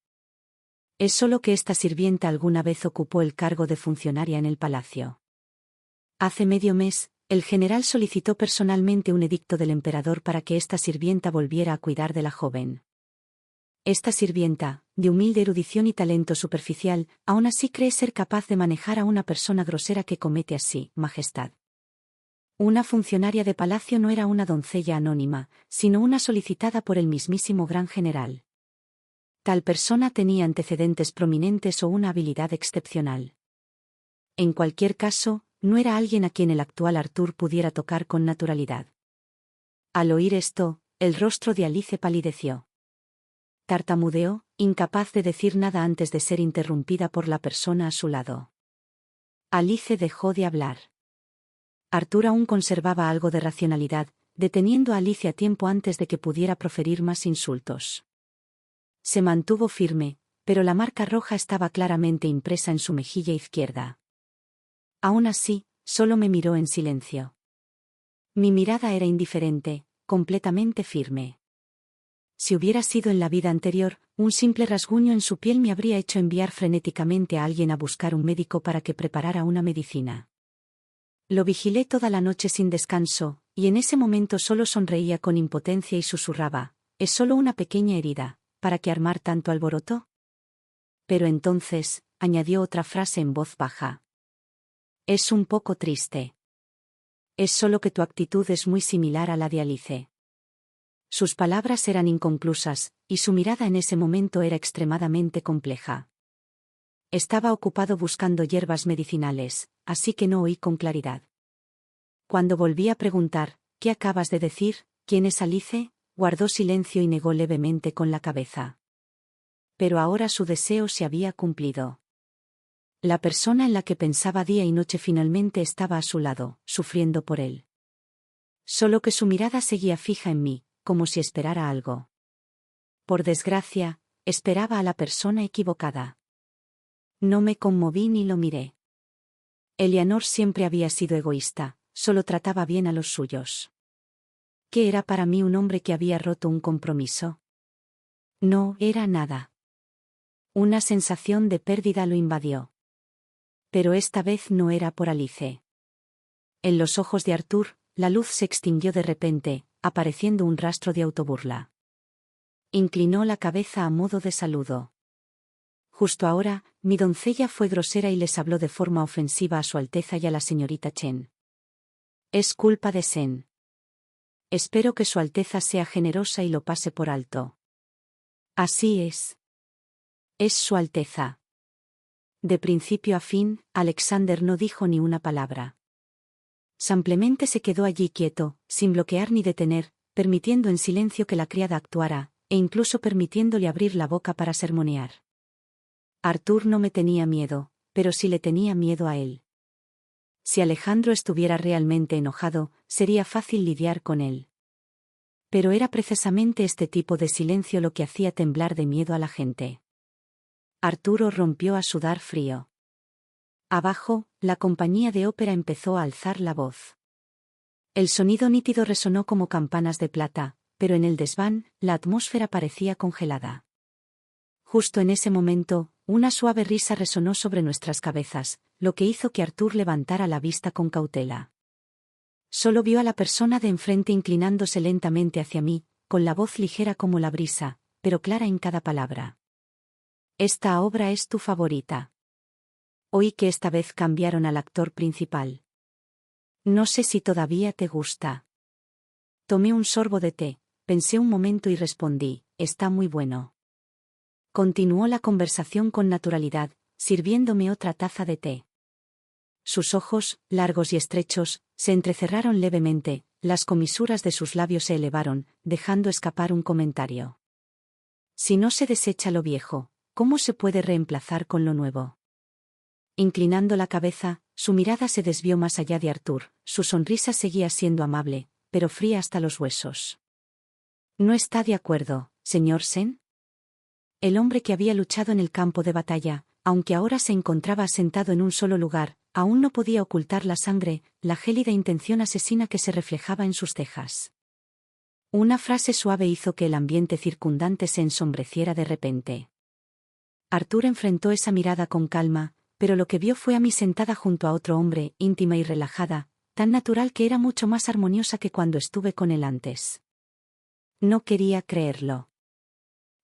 Es solo que esta sirvienta alguna vez ocupó el cargo de funcionaria en el palacio. Hace medio mes, el general solicitó personalmente un edicto del emperador para que esta sirvienta volviera a cuidar de la joven. Esta sirvienta, de humilde erudición y talento superficial, aún así cree ser capaz de manejar a una persona grosera que comete así, majestad. Una funcionaria de palacio no era una doncella anónima, sino una solicitada por el mismísimo gran general. Tal persona tenía antecedentes prominentes o una habilidad excepcional. En cualquier caso, no era alguien a quien el actual Arthur pudiera tocar con naturalidad. Al oír esto, el rostro de Alice palideció. Tartamudeó, incapaz de decir nada antes de ser interrumpida por la persona a su lado. Alice dejó de hablar. Arthur aún conservaba algo de racionalidad, deteniendo a Alice a tiempo antes de que pudiera proferir más insultos. Se mantuvo firme, pero la marca roja estaba claramente impresa en su mejilla izquierda. Aún así, solo me miró en silencio. Mi mirada era indiferente, completamente firme. Si hubiera sido en la vida anterior, un simple rasguño en su piel me habría hecho enviar frenéticamente a alguien a buscar un médico para que preparara una medicina. Lo vigilé toda la noche sin descanso, y en ese momento solo sonreía con impotencia y susurraba, «Es solo una pequeña herida, ¿para qué armar tanto alboroto?». Pero entonces, añadió otra frase en voz baja. «Es un poco triste. Es solo que tu actitud es muy similar a la de Alice». Sus palabras eran inconclusas, y su mirada en ese momento era extremadamente compleja. Estaba ocupado buscando hierbas medicinales, así que no oí con claridad. Cuando volví a preguntar, «¿Qué acabas de decir? ¿Quién es Alice?», guardó silencio y negó levemente con la cabeza. Pero ahora su deseo se había cumplido. La persona en la que pensaba día y noche finalmente estaba a su lado, sufriendo por él. Solo que su mirada seguía fija en mí, como si esperara algo. Por desgracia, esperaba a la persona equivocada. No me conmoví ni lo miré. Eleanor siempre había sido egoísta, solo trataba bien a los suyos. ¿Qué era para mí un hombre que había roto un compromiso? No era nada. Una sensación de pérdida lo invadió. Pero esta vez no era por Alice. En los ojos de Arthur, la luz se extinguió de repente, apareciendo un rastro de autoburla. Inclinó la cabeza a modo de saludo. Justo ahora, mi doncella fue grosera y les habló de forma ofensiva a Su Alteza y a la señorita Chen. Es culpa de Sen. Espero que Su Alteza sea generosa y lo pase por alto. Así es. Es Su Alteza. De principio a fin, Alexander no dijo ni una palabra. Simplemente se quedó allí quieto, sin bloquear ni detener, permitiendo en silencio que la criada actuara, e incluso permitiéndole abrir la boca para sermonear. Arthur no me tenía miedo, pero sí le tenía miedo a él. Si Alejandro estuviera realmente enojado, sería fácil lidiar con él. Pero era precisamente este tipo de silencio lo que hacía temblar de miedo a la gente. Arturo rompió a sudar frío. Abajo, la compañía de ópera empezó a alzar la voz. El sonido nítido resonó como campanas de plata, pero en el desván, la atmósfera parecía congelada. Justo en ese momento, una suave risa resonó sobre nuestras cabezas, lo que hizo que Arthur levantara la vista con cautela. Solo vio a la persona de enfrente inclinándose lentamente hacia mí, con la voz ligera como la brisa, pero clara en cada palabra. «Esta obra es tu favorita». Oí que esta vez cambiaron al actor principal. «No sé si todavía te gusta». Tomé un sorbo de té, pensé un momento y respondí, «Está muy bueno». Continuó la conversación con naturalidad, sirviéndome otra taza de té. Sus ojos, largos y estrechos, se entrecerraron levemente, las comisuras de sus labios se elevaron, dejando escapar un comentario. Si no se desecha lo viejo, ¿cómo se puede reemplazar con lo nuevo? Inclinando la cabeza, su mirada se desvió más allá de Arthur, su sonrisa seguía siendo amable, pero fría hasta los huesos. ¿No está de acuerdo, señor Sen? El hombre que había luchado en el campo de batalla, aunque ahora se encontraba sentado en un solo lugar, aún no podía ocultar la sangre, la gélida intención asesina que se reflejaba en sus cejas. Una frase suave hizo que el ambiente circundante se ensombreciera de repente. Arthur enfrentó esa mirada con calma, pero lo que vio fue a mí sentada junto a otro hombre, íntima y relajada, tan natural que era mucho más armoniosa que cuando estuve con él antes. No quería creerlo.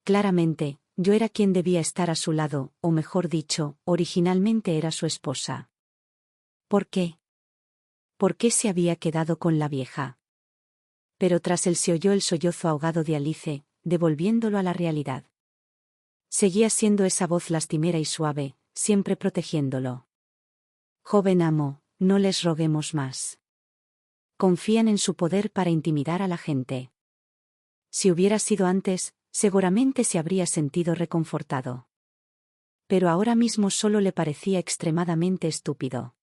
Claramente, yo era quien debía estar a su lado, o mejor dicho, originalmente era su esposa. ¿Por qué? ¿Por qué se había quedado con la vieja? Pero tras él se oyó el sollozo ahogado de Alice, devolviéndolo a la realidad. Seguía siendo esa voz lastimera y suave, siempre protegiéndolo. Joven amo, no les roguemos más. Confían en su poder para intimidar a la gente. Si hubiera sido antes, seguramente se habría sentido reconfortado. Pero ahora mismo solo le parecía extremadamente estúpido.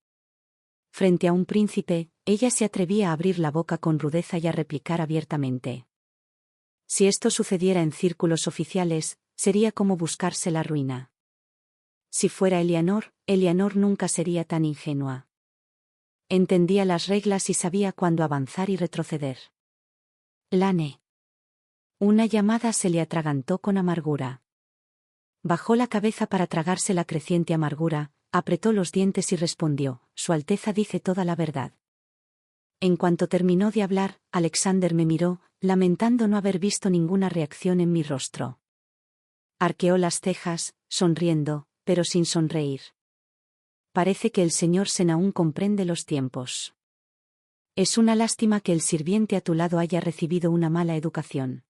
Frente a un príncipe, ella se atrevía a abrir la boca con rudeza y a replicar abiertamente. Si esto sucediera en círculos oficiales, sería como buscarse la ruina. Si fuera Eleanor, Eleanor nunca sería tan ingenua. Entendía las reglas y sabía cuándo avanzar y retroceder. Lane. Una llamada se le atragantó con amargura. Bajó la cabeza para tragarse la creciente amargura, apretó los dientes y respondió: Su Alteza dice toda la verdad. En cuanto terminó de hablar, Alexander me miró, lamentando no haber visto ninguna reacción en mi rostro. Arqueó las cejas, sonriendo, pero sin sonreír. Parece que el señor Sen aún comprende los tiempos. Es una lástima que el sirviente a tu lado haya recibido una mala educación.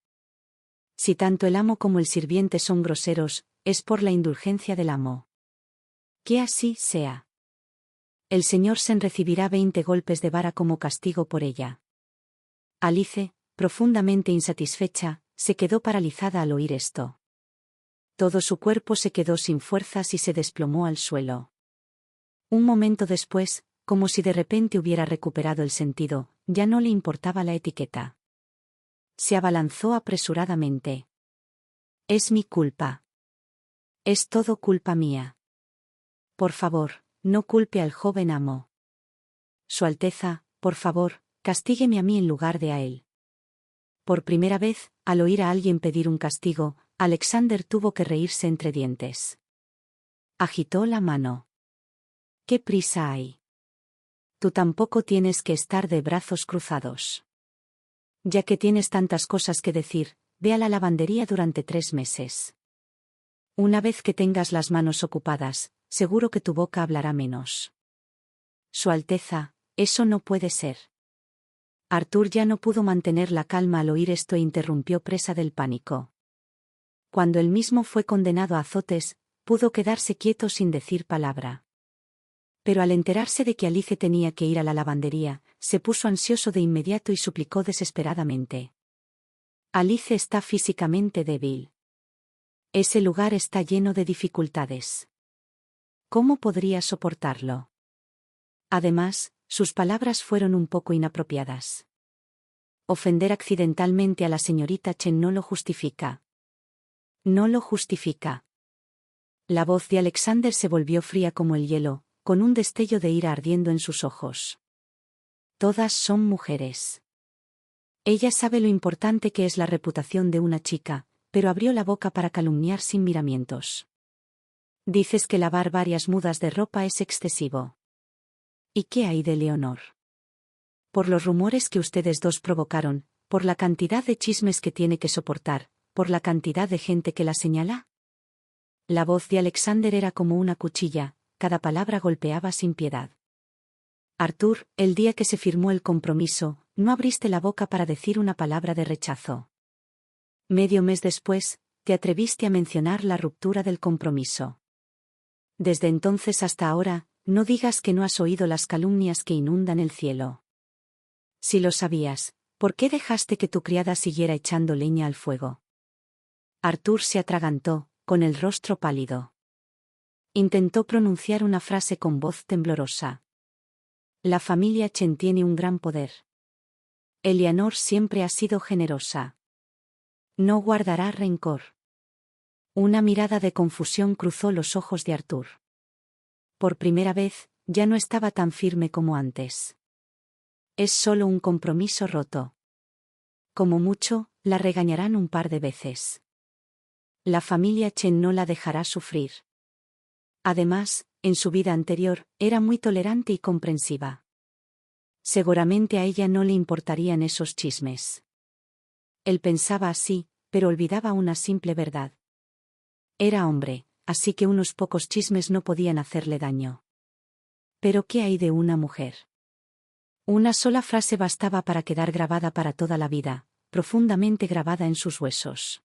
Si tanto el amo como el sirviente son groseros, es por la indulgencia del amo. Que así sea. El señor Sen recibirá 20 golpes de vara como castigo por ella. Alice, profundamente insatisfecha, se quedó paralizada al oír esto. Todo su cuerpo se quedó sin fuerzas y se desplomó al suelo. Un momento después, como si de repente hubiera recuperado el sentido, ya no le importaba la etiqueta. Se abalanzó apresuradamente. Es mi culpa. Es todo culpa mía. Por favor, no culpe al joven amo. Su Alteza, por favor, castígueme a mí en lugar de a él. Por primera vez, al oír a alguien pedir un castigo, Alexander tuvo que reírse entre dientes. Agitó la mano. ¿Qué prisa hay? Tú tampoco tienes que estar de brazos cruzados. Ya que tienes tantas cosas que decir, ve a la lavandería durante 3 meses. Una vez que tengas las manos ocupadas, seguro que tu boca hablará menos. Su Alteza, eso no puede ser. Arthur ya no pudo mantener la calma al oír esto e interrumpió presa del pánico. Cuando él mismo fue condenado a azotes, pudo quedarse quieto sin decir palabra. Pero al enterarse de que Alice tenía que ir a la lavandería, se puso ansioso de inmediato y suplicó desesperadamente. Alice está físicamente débil. Ese lugar está lleno de dificultades. ¿Cómo podría soportarlo? Además, sus palabras fueron un poco inapropiadas. Ofender accidentalmente a la señorita Chen no lo justifica. No lo justifica. La voz de Alexander se volvió fría como el hielo, con un destello de ira ardiendo en sus ojos. Todas son mujeres. Ella sabe lo importante que es la reputación de una chica, pero abrió la boca para calumniar sin miramientos. Dices que lavar varias mudas de ropa es excesivo. ¿Y qué hay de Leonor? Por los rumores que ustedes dos provocaron, por la cantidad de chismes que tiene que soportar, por la cantidad de gente que la señala. La voz de Alexander era como una cuchilla, cada palabra golpeaba sin piedad. Arthur, el día que se firmó el compromiso, no abriste la boca para decir una palabra de rechazo. Medio mes después, te atreviste a mencionar la ruptura del compromiso. Desde entonces hasta ahora, no digas que no has oído las calumnias que inundan el cielo. Si lo sabías, ¿por qué dejaste que tu criada siguiera echando leña al fuego? Arthur se atragantó, con el rostro pálido. Intentó pronunciar una frase con voz temblorosa. La familia Chen tiene un gran poder. Eleanor siempre ha sido generosa. No guardará rencor. Una mirada de confusión cruzó los ojos de Arthur. Por primera vez, ya no estaba tan firme como antes. Es solo un compromiso roto. Como mucho, la regañarán un par de veces. La familia Chen no la dejará sufrir. Además, en su vida anterior, era muy tolerante y comprensiva. Seguramente a ella no le importarían esos chismes. Él pensaba así, pero olvidaba una simple verdad. Era hombre, así que unos pocos chismes no podían hacerle daño. Pero ¿qué hay de una mujer? Una sola frase bastaba para quedar grabada para toda la vida, profundamente grabada en sus huesos.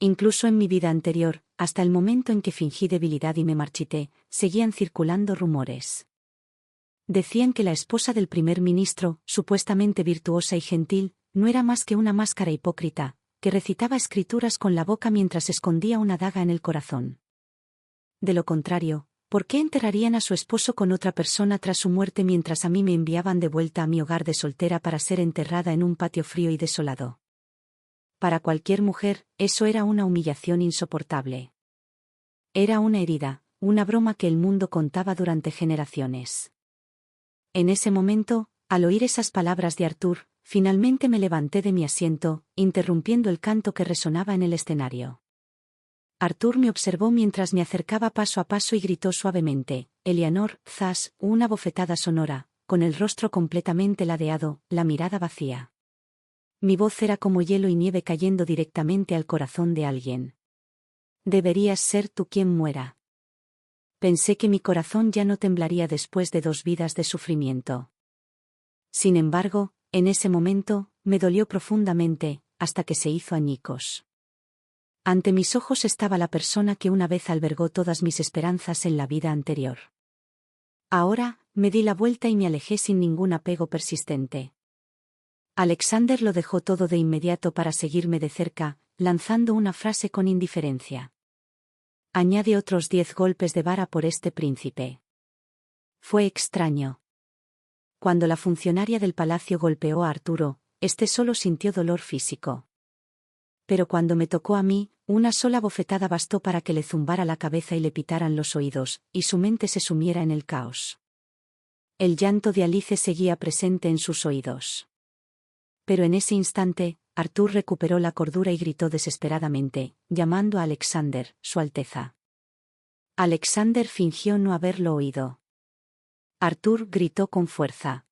Incluso en mi vida anterior, hasta el momento en que fingí debilidad y me marchité, seguían circulando rumores. Decían que la esposa del primer ministro, supuestamente virtuosa y gentil, no era más que una máscara hipócrita, que recitaba escrituras con la boca mientras escondía una daga en el corazón. De lo contrario, ¿por qué enterrarían a su esposo con otra persona tras su muerte mientras a mí me enviaban de vuelta a mi hogar de soltera para ser enterrada en un patio frío y desolado? Para cualquier mujer, eso era una humillación insoportable. Era una herida, una broma que el mundo contaba durante generaciones. En ese momento, al oír esas palabras de Arthur, finalmente me levanté de mi asiento, interrumpiendo el canto que resonaba en el escenario. Arthur me observó mientras me acercaba paso a paso y gritó suavemente: «Eleanor, zas», una bofetada sonora, con el rostro completamente ladeado, la mirada vacía. Mi voz era como hielo y nieve cayendo directamente al corazón de alguien. «Deberías ser tú quien muera». Pensé que mi corazón ya no temblaría después de 2 vidas de sufrimiento. Sin embargo, en ese momento, me dolió profundamente, hasta que se hizo añicos. Ante mis ojos estaba la persona que una vez albergó todas mis esperanzas en la vida anterior. Ahora, me di la vuelta y me alejé sin ningún apego persistente. Alexander lo dejó todo de inmediato para seguirme de cerca, lanzando una frase con indiferencia. «Añade otros 10 golpes de vara por este príncipe». Fue extraño. Cuando la funcionaria del palacio golpeó a Arturo, este solo sintió dolor físico. Pero cuando me tocó a mí, una sola bofetada bastó para que le zumbara la cabeza y le pitaran los oídos, y su mente se sumiera en el caos. El llanto de Alice seguía presente en sus oídos. Pero en ese instante, Arthur recuperó la cordura y gritó desesperadamente, llamando a Alexander, Su Alteza. Alexander fingió no haberlo oído. Arthur gritó con fuerza.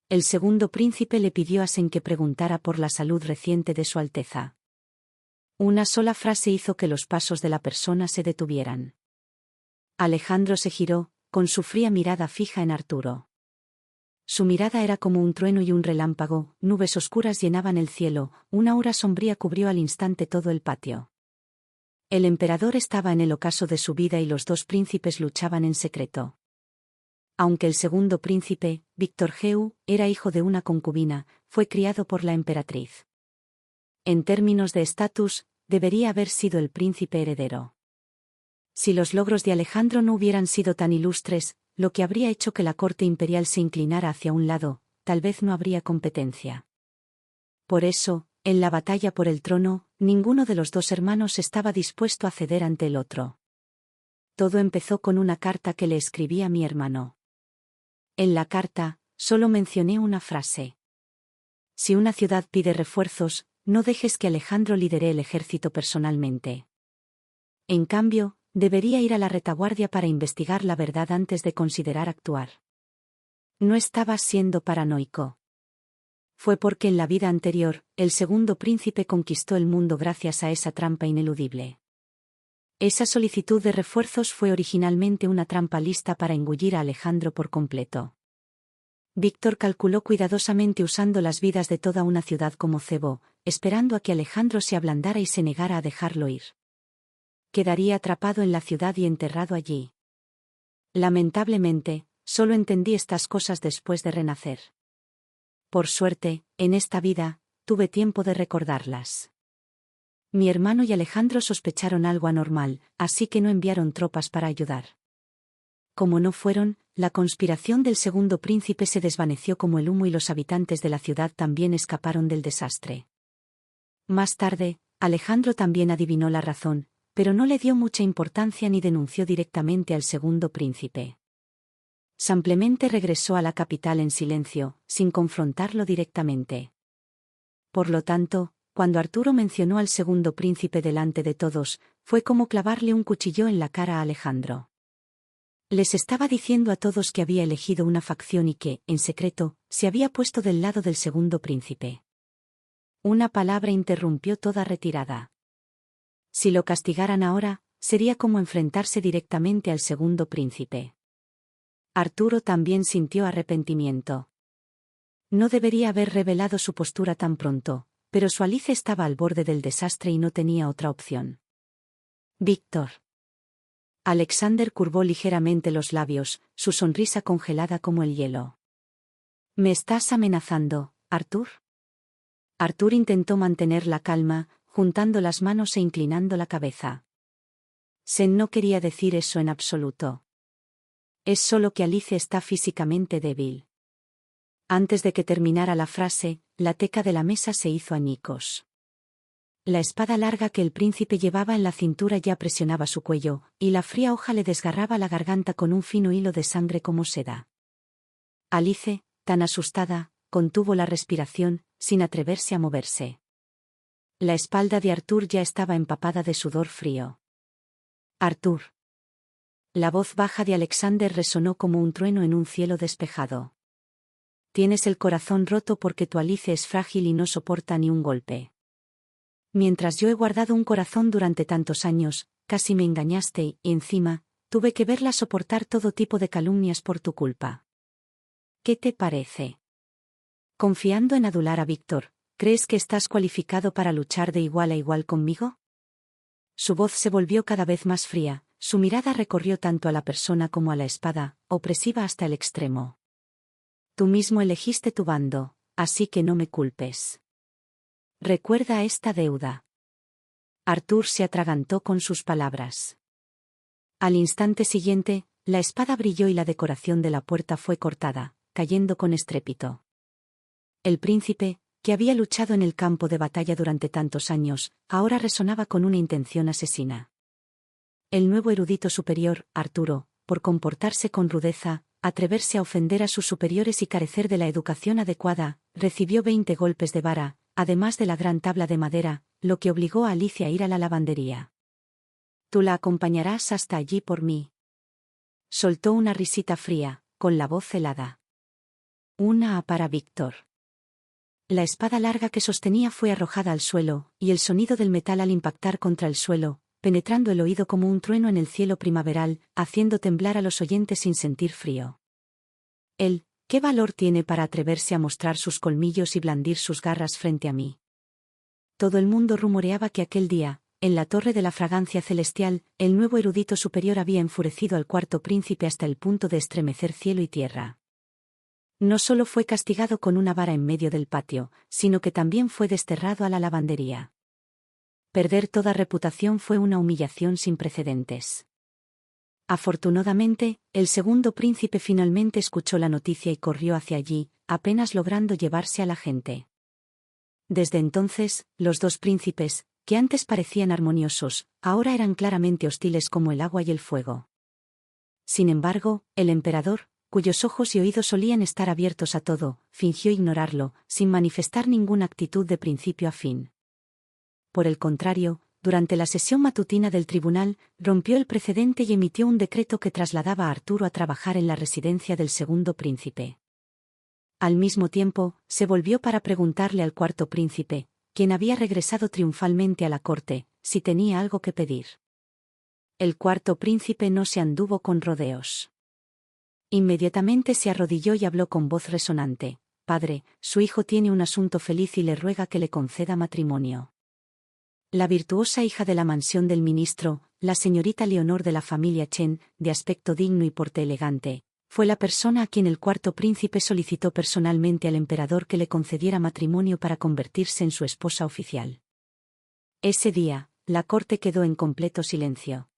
El segundo príncipe le pidió a Sen que preguntara por la salud reciente de Su Alteza. Una sola frase hizo que los pasos de la persona se detuvieran. Alejandro se giró, con su fría mirada fija en Arturo. Su mirada era como un trueno y un relámpago, nubes oscuras llenaban el cielo, una aura sombría cubrió al instante todo el patio. El emperador estaba en el ocaso de su vida y los 2 príncipes luchaban en secreto. Aunque el segundo príncipe, Víctor Geu, era hijo de una concubina, fue criado por la emperatriz. En términos de estatus, debería haber sido el príncipe heredero. Si los logros de Alejandro no hubieran sido tan ilustres, lo que habría hecho que la corte imperial se inclinara hacia un lado, tal vez no habría competencia. Por eso, en la batalla por el trono, ninguno de los 2 hermanos estaba dispuesto a ceder ante el otro. Todo empezó con una carta que le escribí a mi hermano. En la carta, solo mencioné una frase. Si una ciudad pide refuerzos, no dejes que Alejandro lidere el ejército personalmente. En cambio, debería ir a la retaguardia para investigar la verdad antes de considerar actuar. No estaba siendo paranoico. Fue porque en la vida anterior, el segundo príncipe conquistó el mundo gracias a esa trampa ineludible. Esa solicitud de refuerzos fue originalmente una trampa lista para engullir a Alejandro por completo. Víctor calculó cuidadosamente usando las vidas de toda una ciudad como cebo, esperando a que Alejandro se ablandara y se negara a dejarlo ir. Quedaría atrapado en la ciudad y enterrado allí. Lamentablemente, solo entendí estas cosas después de renacer. Por suerte, en esta vida, tuve tiempo de recordarlas. Mi hermano y Alejandro sospecharon algo anormal, así que no enviaron tropas para ayudar. Como no fueron, la conspiración del segundo príncipe se desvaneció como el humo y los habitantes de la ciudad también escaparon del desastre. Más tarde, Alejandro también adivinó la razón, pero no le dio mucha importancia ni denunció directamente al segundo príncipe. Simplemente regresó a la capital en silencio, sin confrontarlo directamente. Por lo tanto, cuando Arturo mencionó al segundo príncipe delante de todos, fue como clavarle un cuchillo en la cara a Alejandro. Les estaba diciendo a todos que había elegido una facción y que, en secreto, se había puesto del lado del segundo príncipe. Una palabra interrumpió toda retirada. Si lo castigaran ahora, sería como enfrentarse directamente al segundo príncipe. Arturo también sintió arrepentimiento. No debería haber revelado su postura tan pronto, pero su Alice estaba al borde del desastre y no tenía otra opción. Víctor. Alexander curvó ligeramente los labios, su sonrisa congelada como el hielo. ¿Me estás amenazando, Arthur? Arthur intentó mantener la calma, juntando las manos e inclinando la cabeza. Sen no quería decir eso en absoluto. Es solo que Alice está físicamente débil. Antes de que terminara la frase, la teca de la mesa se hizo añicos. La espada larga que el príncipe llevaba en la cintura ya presionaba su cuello, y la fría hoja le desgarraba la garganta con un fino hilo de sangre como seda. Alice, tan asustada, contuvo la respiración, sin atreverse a moverse. La espalda de Arthur ya estaba empapada de sudor frío. Arthur. La voz baja de Alexander resonó como un trueno en un cielo despejado. Tienes el corazón roto porque tu Alice es frágil y no soporta ni un golpe. Mientras yo he guardado un corazón durante tantos años, casi me engañaste y, encima, tuve que verla soportar todo tipo de calumnias por tu culpa. ¿Qué te parece? Confiando en adular a Víctor, ¿crees que estás cualificado para luchar de igual a igual conmigo? Su voz se volvió cada vez más fría, su mirada recorrió tanto a la persona como a la espada, opresiva hasta el extremo. Tú mismo elegiste tu bando, así que no me culpes. Recuerda esta deuda. Arthur se atragantó con sus palabras. Al instante siguiente, la espada brilló y la decoración de la puerta fue cortada, cayendo con estrépito. El príncipe, que había luchado en el campo de batalla durante tantos años, ahora resonaba con una intención asesina. El nuevo erudito superior, Arturo, por comportarse con rudeza, atreverse a ofender a sus superiores y carecer de la educación adecuada, recibió 20 golpes de vara, además de la gran tabla de madera, lo que obligó a Alicia a ir a la lavandería. Tú la acompañarás hasta allí por mí. Soltó una risita fría, con la voz helada. Una para Víctor. La espada larga que sostenía fue arrojada al suelo, y el sonido del metal al impactar contra el suelo, penetrando el oído como un trueno en el cielo primaveral, haciendo temblar a los oyentes sin sentir frío. Él, ¿qué valor tiene para atreverse a mostrar sus colmillos y blandir sus garras frente a mí? Todo el mundo rumoreaba que aquel día, en la torre de la fragancia celestial, el nuevo erudito superior había enfurecido al cuarto príncipe hasta el punto de estremecer cielo y tierra. No solo fue castigado con una vara en medio del patio, sino que también fue desterrado a la lavandería. Perder toda reputación fue una humillación sin precedentes. Afortunadamente, el segundo príncipe finalmente escuchó la noticia y corrió hacia allí, apenas logrando llevarse a la gente. Desde entonces, los dos príncipes, que antes parecían armoniosos, ahora eran claramente hostiles como el agua y el fuego. Sin embargo, el emperador, cuyos ojos y oídos solían estar abiertos a todo, fingió ignorarlo, sin manifestar ninguna actitud de principio a fin. Por el contrario, durante la sesión matutina del tribunal, rompió el precedente y emitió un decreto que trasladaba a Arturo a trabajar en la residencia del segundo príncipe. Al mismo tiempo, se volvió para preguntarle al cuarto príncipe, quien había regresado triunfalmente a la corte, si tenía algo que pedir. El cuarto príncipe no se anduvo con rodeos. Inmediatamente se arrodilló y habló con voz resonante. Padre, su hijo tiene un asunto feliz y le ruega que le conceda matrimonio. La virtuosa hija de la mansión del ministro, la señorita Leonor de la familia Chen, de aspecto digno y porte elegante, fue la persona a quien el cuarto príncipe solicitó personalmente al emperador que le concediera matrimonio para convertirse en su esposa oficial. Ese día, la corte quedó en completo silencio.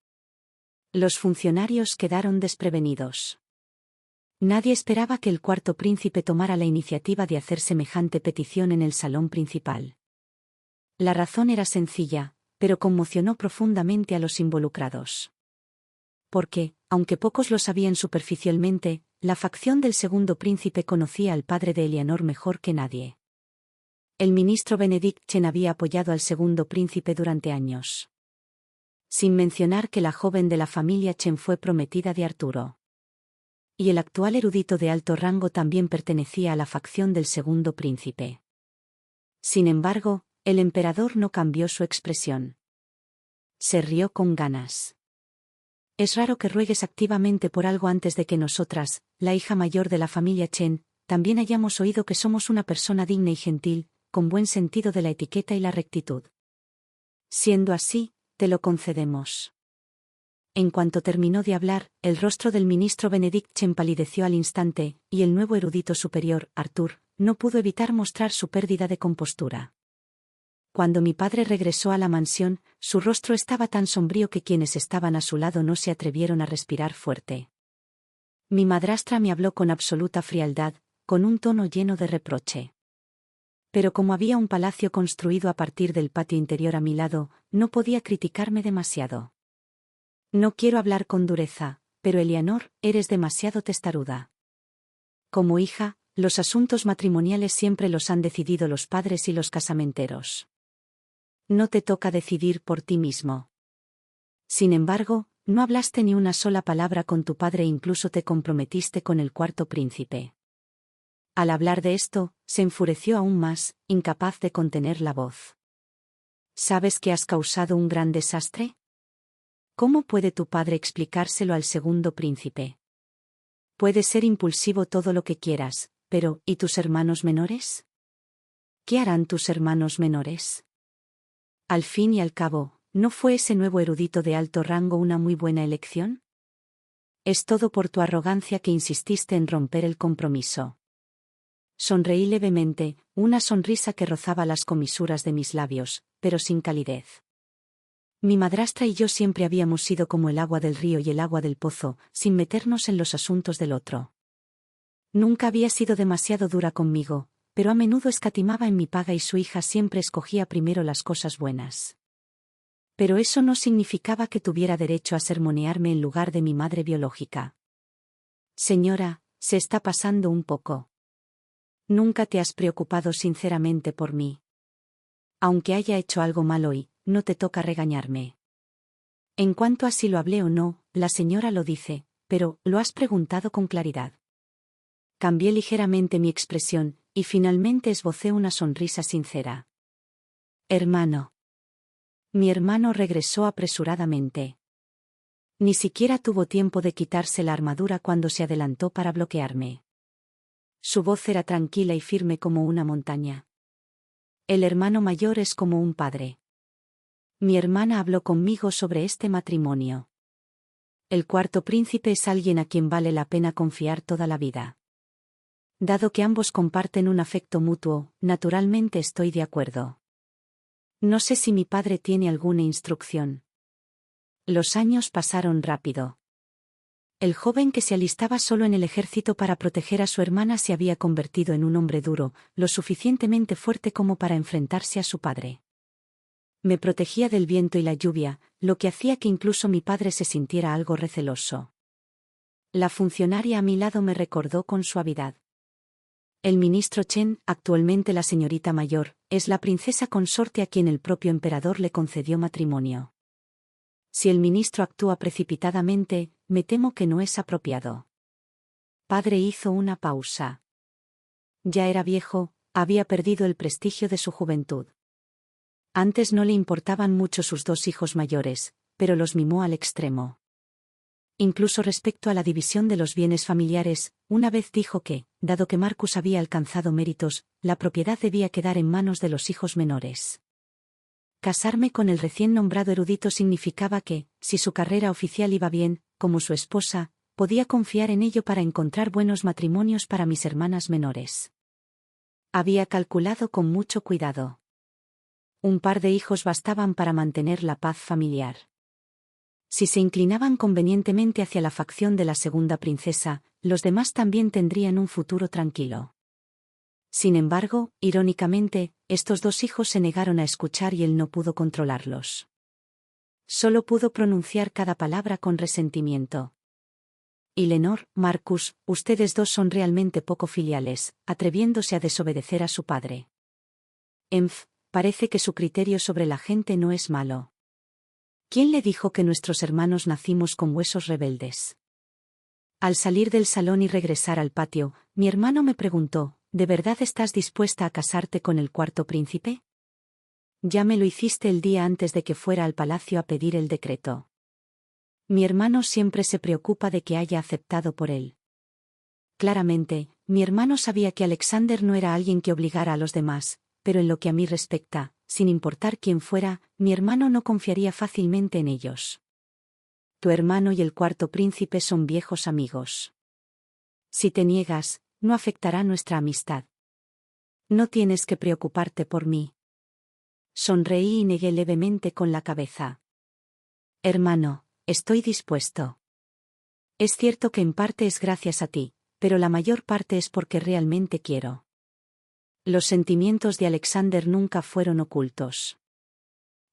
Los funcionarios quedaron desprevenidos. Nadie esperaba que el cuarto príncipe tomara la iniciativa de hacer semejante petición en el salón principal. La razón era sencilla, pero conmocionó profundamente a los involucrados. Porque, aunque pocos lo sabían superficialmente, la facción del segundo príncipe conocía al padre de Eleanor mejor que nadie. El ministro Benedict Chen había apoyado al segundo príncipe durante años. Sin mencionar que la joven de la familia Chen fue prometida de Arturo. Y el actual erudito de alto rango también pertenecía a la facción del segundo príncipe. Sin embargo, el emperador no cambió su expresión. Se rió con ganas. Es raro que ruegues activamente por algo antes de que nosotras, la hija mayor de la familia Chen, también hayamos oído que somos una persona digna y gentil, con buen sentido de la etiqueta y la rectitud. Siendo así, te lo concedemos. En cuanto terminó de hablar, el rostro del ministro Benedict Chen palideció al instante, y el nuevo erudito superior, Arthur, no pudo evitar mostrar su pérdida de compostura. Cuando mi padre regresó a la mansión, su rostro estaba tan sombrío que quienes estaban a su lado no se atrevieron a respirar fuerte. Mi madrastra me habló con absoluta frialdad, con un tono lleno de reproche. Pero como había un palacio construido a partir del patio interior a mi lado, no podía criticarme demasiado. No quiero hablar con dureza, pero Eleanor, eres demasiado testaruda. Como hija, los asuntos matrimoniales siempre los han decidido los padres y los casamenteros. No te toca decidir por ti mismo. Sin embargo, no hablaste ni una sola palabra con tu padre e incluso te comprometiste con el cuarto príncipe. Al hablar de esto, se enfureció aún más, incapaz de contener la voz. ¿Sabes que has causado un gran desastre? ¿Cómo puede tu padre explicárselo al segundo príncipe? Puedes ser impulsivo todo lo que quieras, pero ¿y tus hermanos menores? ¿Qué harán tus hermanos menores? Al fin y al cabo, ¿no fue ese nuevo erudito de alto rango una muy buena elección? Es todo por tu arrogancia que insististe en romper el compromiso. Sonreí levemente, una sonrisa que rozaba las comisuras de mis labios, pero sin calidez. Mi madrastra y yo siempre habíamos sido como el agua del río y el agua del pozo, sin meternos en los asuntos del otro. Nunca había sido demasiado dura conmigo, pero a menudo escatimaba en mi paga y su hija siempre escogía primero las cosas buenas. Pero eso no significaba que tuviera derecho a sermonearme en lugar de mi madre biológica. Señora, se está pasando un poco. Nunca te has preocupado sinceramente por mí. Aunque haya hecho algo mal hoy, no te toca regañarme. En cuanto a si lo hablé o no, la señora lo dice, pero ¿lo has preguntado con claridad? Cambié ligeramente mi expresión, y finalmente esbocé una sonrisa sincera. Hermano. Mi hermano regresó apresuradamente. Ni siquiera tuvo tiempo de quitarse la armadura cuando se adelantó para bloquearme. Su voz era tranquila y firme como una montaña. El hermano mayor es como un padre. Mi hermana habló conmigo sobre este matrimonio. El cuarto príncipe es alguien a quien vale la pena confiar toda la vida. Dado que ambos comparten un afecto mutuo, naturalmente estoy de acuerdo. No sé si mi padre tiene alguna instrucción. Los años pasaron rápido. El joven que se alistaba solo en el ejército para proteger a su hermana se había convertido en un hombre duro, lo suficientemente fuerte como para enfrentarse a su padre. Me protegía del viento y la lluvia, lo que hacía que incluso mi padre se sintiera algo receloso. La funcionaria a mi lado me recordó con suavidad. El ministro Chen, actualmente la señorita mayor, es la princesa consorte a quien el propio emperador le concedió matrimonio. Si el ministro actúa precipitadamente, me temo que no es apropiado. Padre hizo una pausa. Ya era viejo, había perdido el prestigio de su juventud. Antes no le importaban mucho sus dos hijos mayores, pero los mimó al extremo. Incluso respecto a la división de los bienes familiares, una vez dijo que, dado que Marcus había alcanzado méritos, la propiedad debía quedar en manos de los hijos menores. Casarme con el recién nombrado erudito significaba que, si su carrera oficial iba bien, como su esposa, podía confiar en ello para encontrar buenos matrimonios para mis hermanas menores. Había calculado con mucho cuidado. Un par de hijos bastaban para mantener la paz familiar. Si se inclinaban convenientemente hacia la facción de la segunda princesa, los demás también tendrían un futuro tranquilo. Sin embargo, irónicamente, estos dos hijos se negaron a escuchar y él no pudo controlarlos. Solo pudo pronunciar cada palabra con resentimiento. Y Lenore, Marcus, ustedes dos son realmente poco filiales, atreviéndose a desobedecer a su padre. Parece que su criterio sobre la gente no es malo. ¿Quién le dijo que nuestros hermanos nacimos con huesos rebeldes? Al salir del salón y regresar al patio, mi hermano me preguntó, ¿de verdad estás dispuesta a casarte con el cuarto príncipe? Ya me lo hiciste el día antes de que fuera al palacio a pedir el decreto. Mi hermano siempre se preocupa de que haya aceptado por él. Claramente, mi hermano sabía que Alexander no era alguien que obligara a los demás, pero en lo que a mí respecta, sin importar quién fuera, mi hermano no confiaría fácilmente en ellos. Tu hermano y el cuarto príncipe son viejos amigos. Si te niegas, no afectará nuestra amistad. No tienes que preocuparte por mí. Sonreí y negué levemente con la cabeza. Hermano, estoy dispuesto. Es cierto que en parte es gracias a ti, pero la mayor parte es porque realmente quiero. Los sentimientos de Alexander nunca fueron ocultos.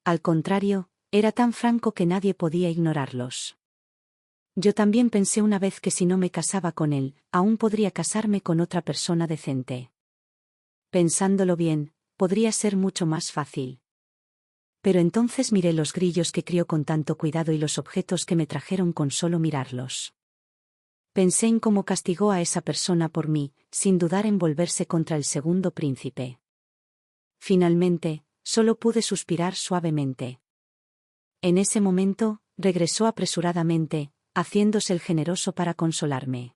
Al contrario, era tan franco que nadie podía ignorarlos. Yo también pensé una vez que si no me casaba con él, aún podría casarme con otra persona decente. Pensándolo bien, podría ser mucho más fácil. Pero entonces miré los grillos que crió con tanto cuidado y los objetos que me trajeron con solo mirarlos. Pensé en cómo castigó a esa persona por mí, sin dudar en volverse contra el segundo príncipe. Finalmente, solo pude suspirar suavemente. En ese momento, regresó apresuradamente, haciéndose el generoso para consolarme.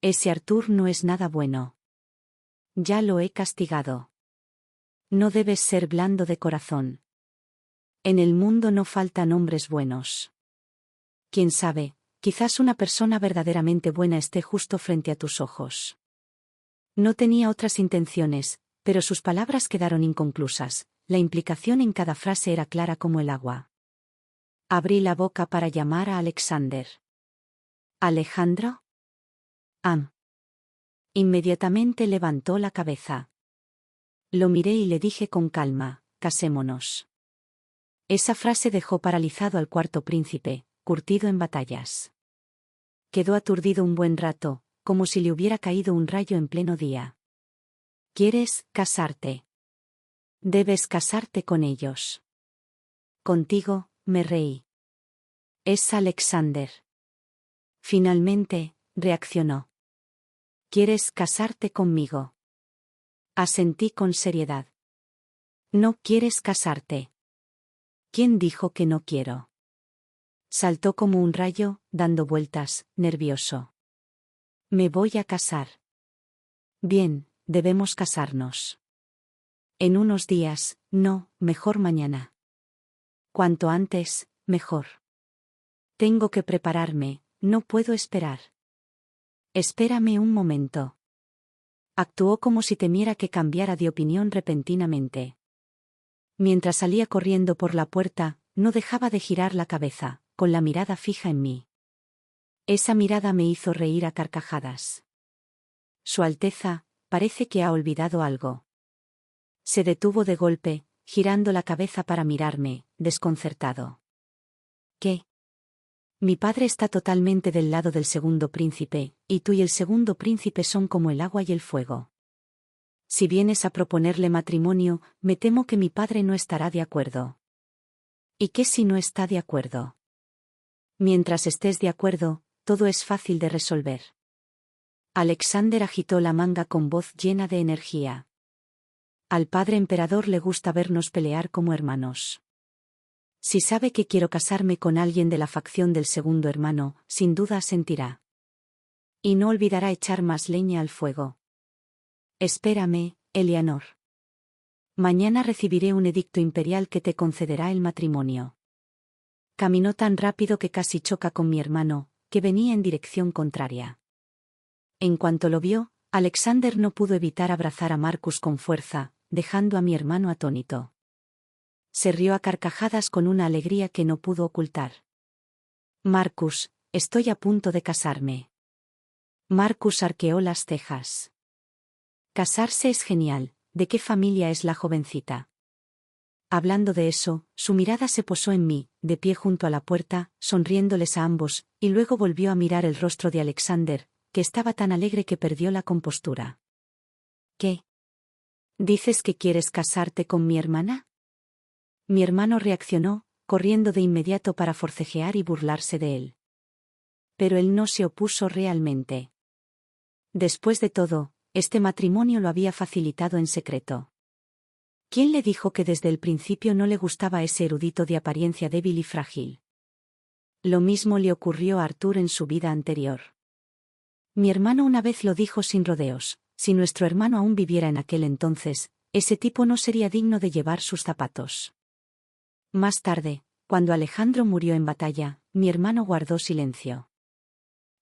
Ese Arthur no es nada bueno. Ya lo he castigado. No debes ser blando de corazón. En el mundo no faltan hombres buenos. Quién sabe, quizás una persona verdaderamente buena esté justo frente a tus ojos. No tenía otras intenciones, pero sus palabras quedaron inconclusas, la implicación en cada frase era clara como el agua. Abrí la boca para llamar a Alexander. ¿Alejandro? Inmediatamente levantó la cabeza. Lo miré y le dije con calma, casémonos. Esa frase dejó paralizado al cuarto príncipe, curtido en batallas. Quedó aturdido un buen rato, como si le hubiera caído un rayo en pleno día. ¿Quieres casarte? Debes casarte con ellos. Contigo, me reí. Es Alexander. Finalmente, reaccionó. ¿Quieres casarte conmigo? Asentí con seriedad. No quieres casarte. ¿Quién dijo que no quiero? Saltó como un rayo, dando vueltas, nervioso. Me voy a casar. Bien, debemos casarnos. En unos días, no, mejor mañana. Cuanto antes, mejor. Tengo que prepararme, no puedo esperar. Espérame un momento. Actuó como si temiera que cambiara de opinión repentinamente. Mientras salía corriendo por la puerta, no dejaba de girar la cabeza, con la mirada fija en mí. Esa mirada me hizo reír a carcajadas. Su Alteza, parece que ha olvidado algo. Se detuvo de golpe, girando la cabeza para mirarme, desconcertado. ¿Qué? Mi padre está totalmente del lado del segundo príncipe, y tú y el segundo príncipe son como el agua y el fuego. Si vienes a proponerle matrimonio, me temo que mi padre no estará de acuerdo. ¿Y qué si no está de acuerdo? Mientras estés de acuerdo, todo es fácil de resolver. Alexander agitó la manga con voz llena de energía. Al padre emperador le gusta vernos pelear como hermanos. Si sabe que quiero casarme con alguien de la facción del segundo hermano, sin duda asentirá. Y no olvidará echar más leña al fuego. Espérame, Eleanor. Mañana recibiré un edicto imperial que te concederá el matrimonio. Caminó tan rápido que casi choca con mi hermano, que venía en dirección contraria. En cuanto lo vio, Alexander no pudo evitar abrazar a Marcus con fuerza, dejando a mi hermano atónito. Se rió a carcajadas con una alegría que no pudo ocultar. Marcus, estoy a punto de casarme. Marcus arqueó las cejas. Casarse es genial, ¿de qué familia es la jovencita? Hablando de eso, su mirada se posó en mí, de pie junto a la puerta, sonriéndoles a ambos, y luego volvió a mirar el rostro de Alexander, que estaba tan alegre que perdió la compostura. ¿Qué? ¿Dices que quieres casarte con mi hermana? Mi hermano reaccionó, corriendo de inmediato para forcejear y burlarse de él. Pero él no se opuso realmente. Después de todo, este matrimonio lo había facilitado en secreto. ¿Quién le dijo que desde el principio no le gustaba ese erudito de apariencia débil y frágil? Lo mismo le ocurrió a Arthur en su vida anterior. Mi hermano una vez lo dijo sin rodeos: si nuestro hermano aún viviera en aquel entonces, ese tipo no sería digno de llevar sus zapatos. Más tarde, cuando Alejandro murió en batalla, mi hermano guardó silencio.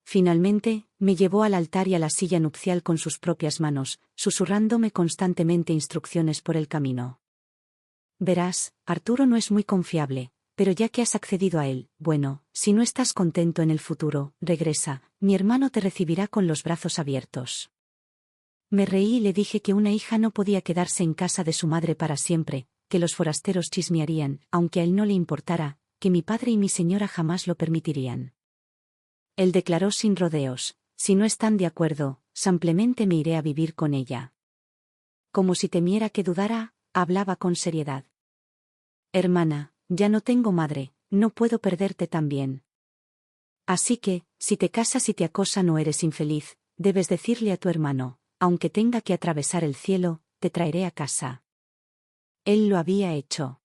Finalmente, me llevó al altar y a la silla nupcial con sus propias manos, susurrándome constantemente instrucciones por el camino. Verás, Arturo no es muy confiable, pero ya que has accedido a él, bueno, si no estás contento en el futuro, regresa, mi hermano te recibirá con los brazos abiertos. Me reí y le dije que una hija no podía quedarse en casa de su madre para siempre, que los forasteros chismearían, aunque a él no le importara, que mi padre y mi señora jamás lo permitirían. Él declaró sin rodeos: si no están de acuerdo, simplemente me iré a vivir con ella. Como si temiera que dudara, hablaba con seriedad. Hermana, ya no tengo madre, no puedo perderte también. Así que, si te casas y te acosan o eres infeliz, debes decirle a tu hermano: aunque tenga que atravesar el cielo, te traeré a casa. Él lo había hecho.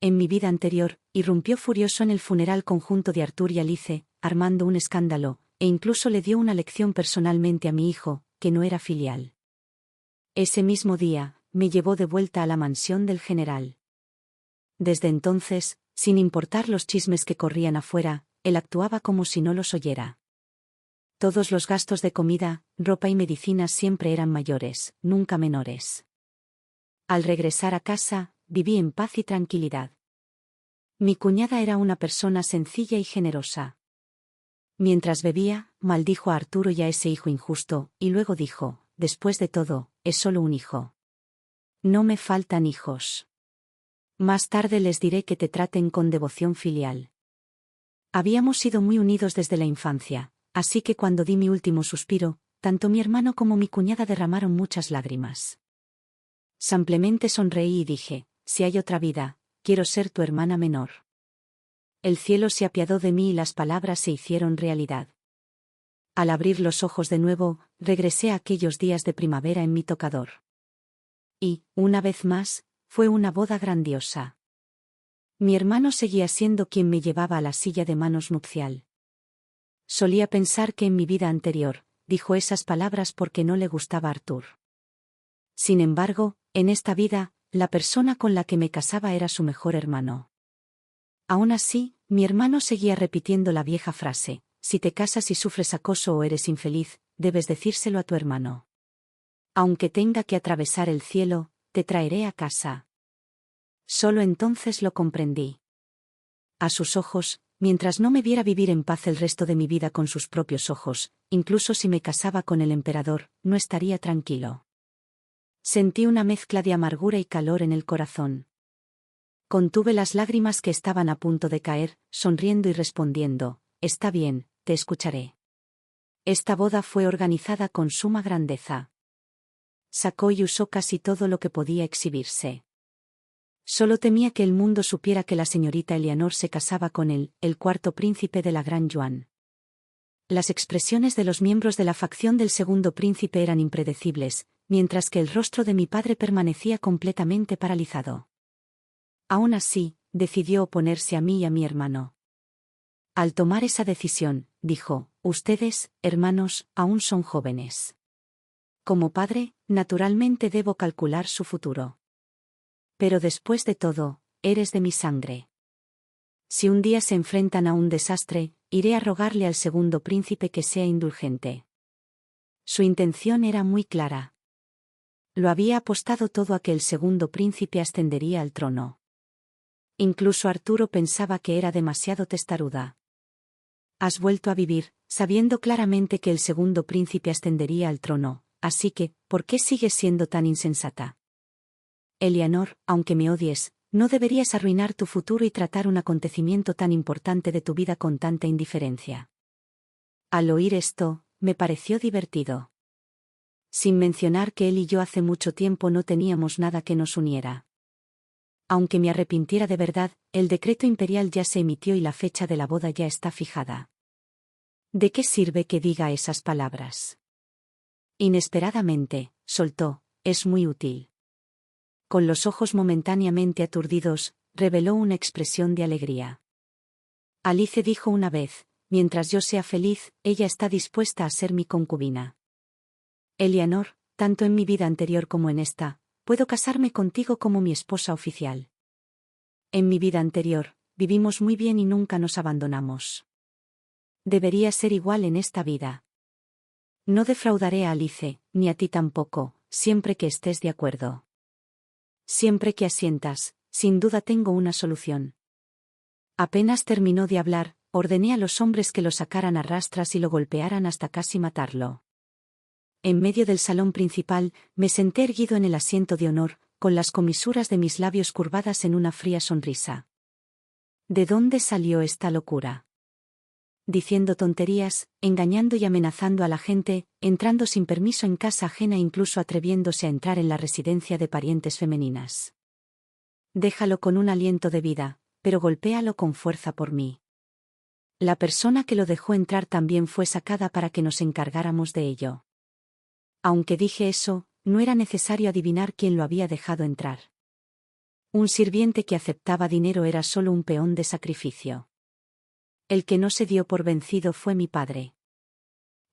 En mi vida anterior, irrumpió furioso en el funeral conjunto de Arthur y Alice, armando un escándalo, e incluso le dio una lección personalmente a mi hijo, que no era filial. Ese mismo día, me llevó de vuelta a la mansión del general. Desde entonces, sin importar los chismes que corrían afuera, él actuaba como si no los oyera. Todos los gastos de comida, ropa y medicinas siempre eran mayores, nunca menores. Al regresar a casa, viví en paz y tranquilidad. Mi cuñada era una persona sencilla y generosa. Mientras bebía, maldijo a Arturo y a ese hijo injusto, y luego dijo: después de todo, es solo un hijo. No me faltan hijos. Más tarde les diré que te traten con devoción filial. Habíamos sido muy unidos desde la infancia, así que cuando di mi último suspiro, tanto mi hermano como mi cuñada derramaron muchas lágrimas. Simplemente sonreí y dije: si hay otra vida, quiero ser tu hermana menor. El cielo se apiadó de mí y las palabras se hicieron realidad. Al abrir los ojos de nuevo, regresé a aquellos días de primavera en mi tocador. Y, una vez más, fue una boda grandiosa. Mi hermano seguía siendo quien me llevaba a la silla de manos nupcial. Solía pensar que en mi vida anterior, dijo esas palabras porque no le gustaba Arthur. Sin embargo, en esta vida, la persona con la que me casaba era su mejor hermano. Aún así, mi hermano seguía repitiendo la vieja frase: si te casas y sufres acoso o eres infeliz, debes decírselo a tu hermano. Aunque tenga que atravesar el cielo, te traeré a casa. Solo entonces lo comprendí. A sus ojos, mientras no me viera vivir en paz el resto de mi vida con sus propios ojos, incluso si me casaba con el emperador, no estaría tranquilo. Sentí una mezcla de amargura y calor en el corazón. Contuve las lágrimas que estaban a punto de caer, sonriendo y respondiendo: está bien, te escucharé. Esta boda fue organizada con suma grandeza. Sacó y usó casi todo lo que podía exhibirse. Solo temía que el mundo supiera que la señorita Eleanor se casaba con él, el cuarto príncipe de la Gran Yuan. Las expresiones de los miembros de la facción del segundo príncipe eran impredecibles, mientras que el rostro de mi padre permanecía completamente paralizado. Aún así, decidió oponerse a mí y a mi hermano. Al tomar esa decisión, dijo: ustedes, hermanos, aún son jóvenes. Como padre, naturalmente debo calcular su futuro. Pero después de todo, eres de mi sangre. Si un día se enfrentan a un desastre, iré a rogarle al segundo príncipe que sea indulgente. Su intención era muy clara. Lo había apostado todo a que el segundo príncipe ascendería al trono. Incluso Arturo pensaba que era demasiado testaruda. Has vuelto a vivir, sabiendo claramente que el segundo príncipe ascendería al trono, así que, ¿por qué sigues siendo tan insensata? Eleanor, aunque me odies, no deberías arruinar tu futuro y tratar un acontecimiento tan importante de tu vida con tanta indiferencia. Al oír esto, me pareció divertido. Sin mencionar que él y yo hace mucho tiempo no teníamos nada que nos uniera. Aunque me arrepintiera de verdad, el decreto imperial ya se emitió y la fecha de la boda ya está fijada. ¿De qué sirve que diga esas palabras? Inesperadamente, soltó, es muy útil. Con los ojos momentáneamente aturdidos, reveló una expresión de alegría. Alice dijo una vez, mientras yo sea feliz, ella está dispuesta a ser mi concubina. Eleanor, tanto en mi vida anterior como en esta, puedo casarme contigo como mi esposa oficial. En mi vida anterior, vivimos muy bien y nunca nos abandonamos. Debería ser igual en esta vida. No defraudaré a Alice, ni a ti tampoco, siempre que estés de acuerdo. Siempre que asientas, sin duda tengo una solución. Apenas terminó de hablar, ordené a los hombres que lo sacaran a rastras y lo golpearan hasta casi matarlo. En medio del salón principal, me senté erguido en el asiento de honor, con las comisuras de mis labios curvadas en una fría sonrisa. ¿De dónde salió esta locura? Diciendo tonterías, engañando y amenazando a la gente, entrando sin permiso en casa ajena e incluso atreviéndose a entrar en la residencia de parientes femeninas. Déjalo con un aliento de vida, pero golpéalo con fuerza por mí. La persona que lo dejó entrar también fue sacada para que nos encargáramos de ello. Aunque dije eso, no era necesario adivinar quién lo había dejado entrar. Un sirviente que aceptaba dinero era solo un peón de sacrificio. El que no se dio por vencido fue mi padre.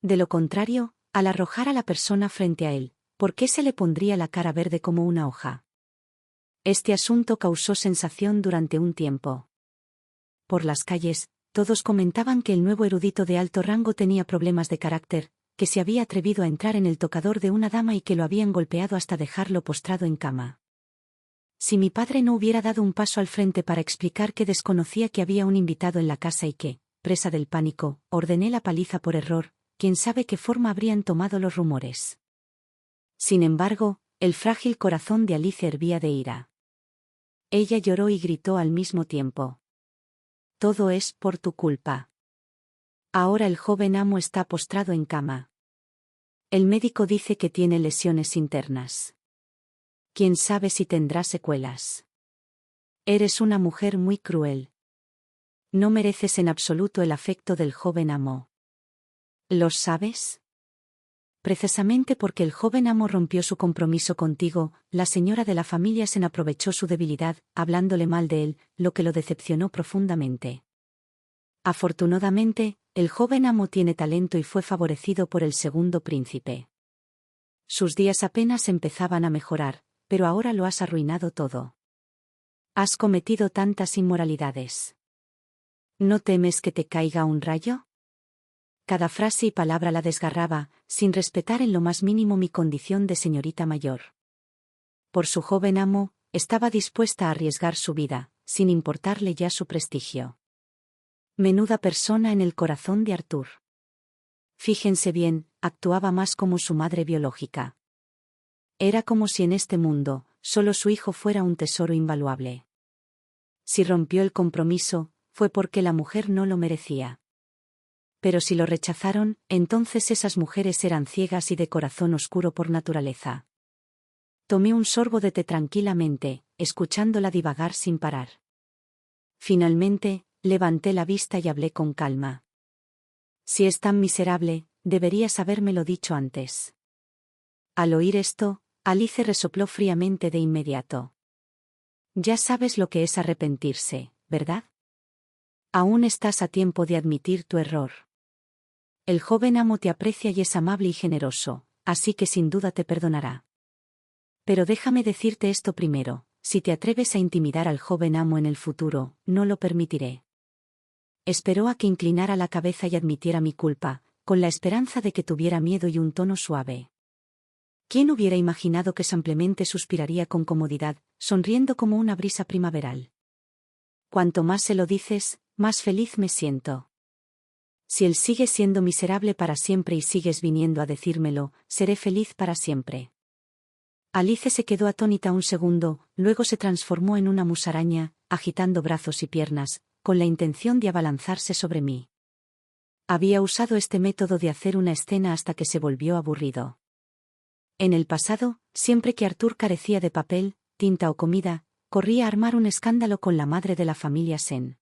De lo contrario, al arrojar a la persona frente a él, ¿por qué se le pondría la cara verde como una hoja? Este asunto causó sensación durante un tiempo. Por las calles, todos comentaban que el nuevo erudito de alto rango tenía problemas de carácter, que se había atrevido a entrar en el tocador de una dama y que lo habían golpeado hasta dejarlo postrado en cama. Si mi padre no hubiera dado un paso al frente para explicar que desconocía que había un invitado en la casa y que, presa del pánico, ordené la paliza por error, quién sabe qué forma habrían tomado los rumores. Sin embargo, el frágil corazón de Alice hervía de ira. Ella lloró y gritó al mismo tiempo. Todo es por tu culpa. Ahora el joven amo está postrado en cama. El médico dice que tiene lesiones internas. ¿Quién sabe si tendrá secuelas? Eres una mujer muy cruel. No mereces en absoluto el afecto del joven amo. ¿Lo sabes? Precisamente porque el joven amo rompió su compromiso contigo, la señora de la familia se aprovechó su debilidad, hablándole mal de él, lo que lo decepcionó profundamente. Afortunadamente, el joven amo tiene talento y fue favorecido por el segundo príncipe. Sus días apenas empezaban a mejorar, pero ahora lo has arruinado todo. Has cometido tantas inmoralidades. ¿No temes que te caiga un rayo? Cada frase y palabra la desgarraba, sin respetar en lo más mínimo mi condición de señorita mayor. Por su joven amo, estaba dispuesta a arriesgar su vida, sin importarle ya su prestigio. Menuda persona en el corazón de Arthur. Fíjense bien, actuaba más como su madre biológica. Era como si en este mundo, solo su hijo fuera un tesoro invaluable. Si rompió el compromiso, fue porque la mujer no lo merecía. Pero si lo rechazaron, entonces esas mujeres eran ciegas y de corazón oscuro por naturaleza. Tomé un sorbo de té tranquilamente, escuchándola divagar sin parar. Finalmente, levanté la vista y hablé con calma. Si es tan miserable, deberías habérmelo dicho antes. Al oír esto, Alice resopló fríamente de inmediato. Ya sabes lo que es arrepentirse, ¿verdad? Aún estás a tiempo de admitir tu error. El joven amo te aprecia y es amable y generoso, así que sin duda te perdonará. Pero déjame decirte esto primero, si te atreves a intimidar al joven amo en el futuro, no lo permitiré. Esperó a que inclinara la cabeza y admitiera mi culpa, con la esperanza de que tuviera miedo y un tono suave. ¿Quién hubiera imaginado que simplemente suspiraría con comodidad, sonriendo como una brisa primaveral? Cuanto más se lo dices, más feliz me siento. Si él sigue siendo miserable para siempre y sigues viniendo a decírmelo, seré feliz para siempre. Alice se quedó atónita un segundo, luego se transformó en una musaraña, agitando brazos y piernas, con la intención de abalanzarse sobre mí. Había usado este método de hacer una escena hasta que se volvió aburrido. En el pasado, siempre que Arthur carecía de papel, tinta o comida, corría a armar un escándalo con la madre de la familia Sen.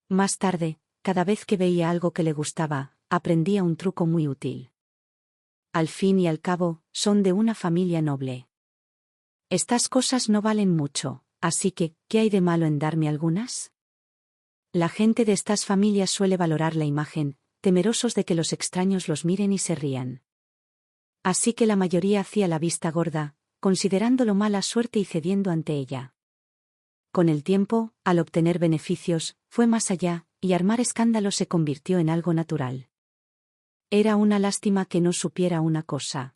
Más tarde, cada vez que veía algo que le gustaba, aprendía un truco muy útil. Al fin y al cabo, son de una familia noble. Estas cosas no valen mucho, así que, ¿qué hay de malo en darme algunas? La gente de estas familias suele valorar la imagen, temerosos de que los extraños los miren y se rían. Así que la mayoría hacía la vista gorda, considerándolo mala suerte y cediendo ante ella. Con el tiempo, al obtener beneficios, fue más allá, y armar escándalo se convirtió en algo natural. Era una lástima que no supiera una cosa.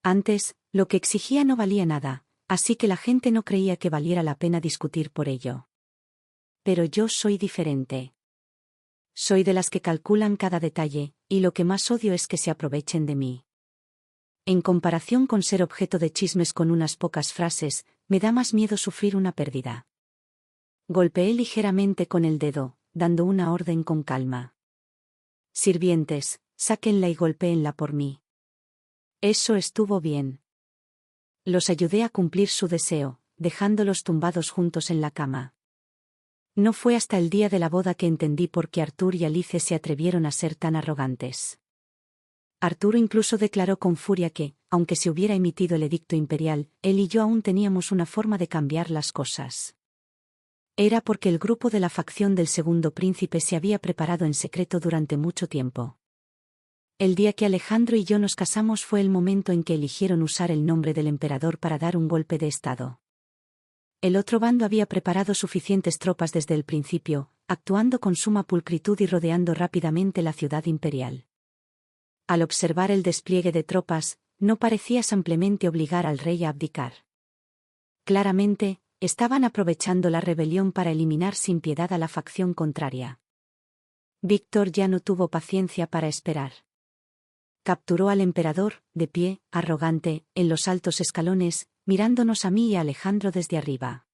Antes, lo que exigía no valía nada, así que la gente no creía que valiera la pena discutir por ello. Pero yo soy diferente. Soy de las que calculan cada detalle, y lo que más odio es que se aprovechen de mí. En comparación con ser objeto de chismes con unas pocas frases, me da más miedo sufrir una pérdida. Golpeé ligeramente con el dedo, dando una orden con calma. Sirvientes, sáquenla y golpéenla por mí. Eso estuvo bien. Los ayudé a cumplir su deseo, dejándolos tumbados juntos en la cama. No fue hasta el día de la boda que entendí por qué Arthur y Alice se atrevieron a ser tan arrogantes. Arturo incluso declaró con furia que, aunque se hubiera emitido el edicto imperial, él y yo aún teníamos una forma de cambiar las cosas. Era porque el grupo de la facción del segundo príncipe se había preparado en secreto durante mucho tiempo. El día que Alejandro y yo nos casamos fue el momento en que eligieron usar el nombre del emperador para dar un golpe de estado. El otro bando había preparado suficientes tropas desde el principio, actuando con suma pulcritud y rodeando rápidamente la ciudad imperial. Al observar el despliegue de tropas, no parecía simplemente obligar al rey a abdicar. Claramente, estaban aprovechando la rebelión para eliminar sin piedad a la facción contraria. Víctor ya no tuvo paciencia para esperar. Capturó al emperador, de pie, arrogante, en los altos escalones, mirándonos a mí y a Alejandro desde arriba.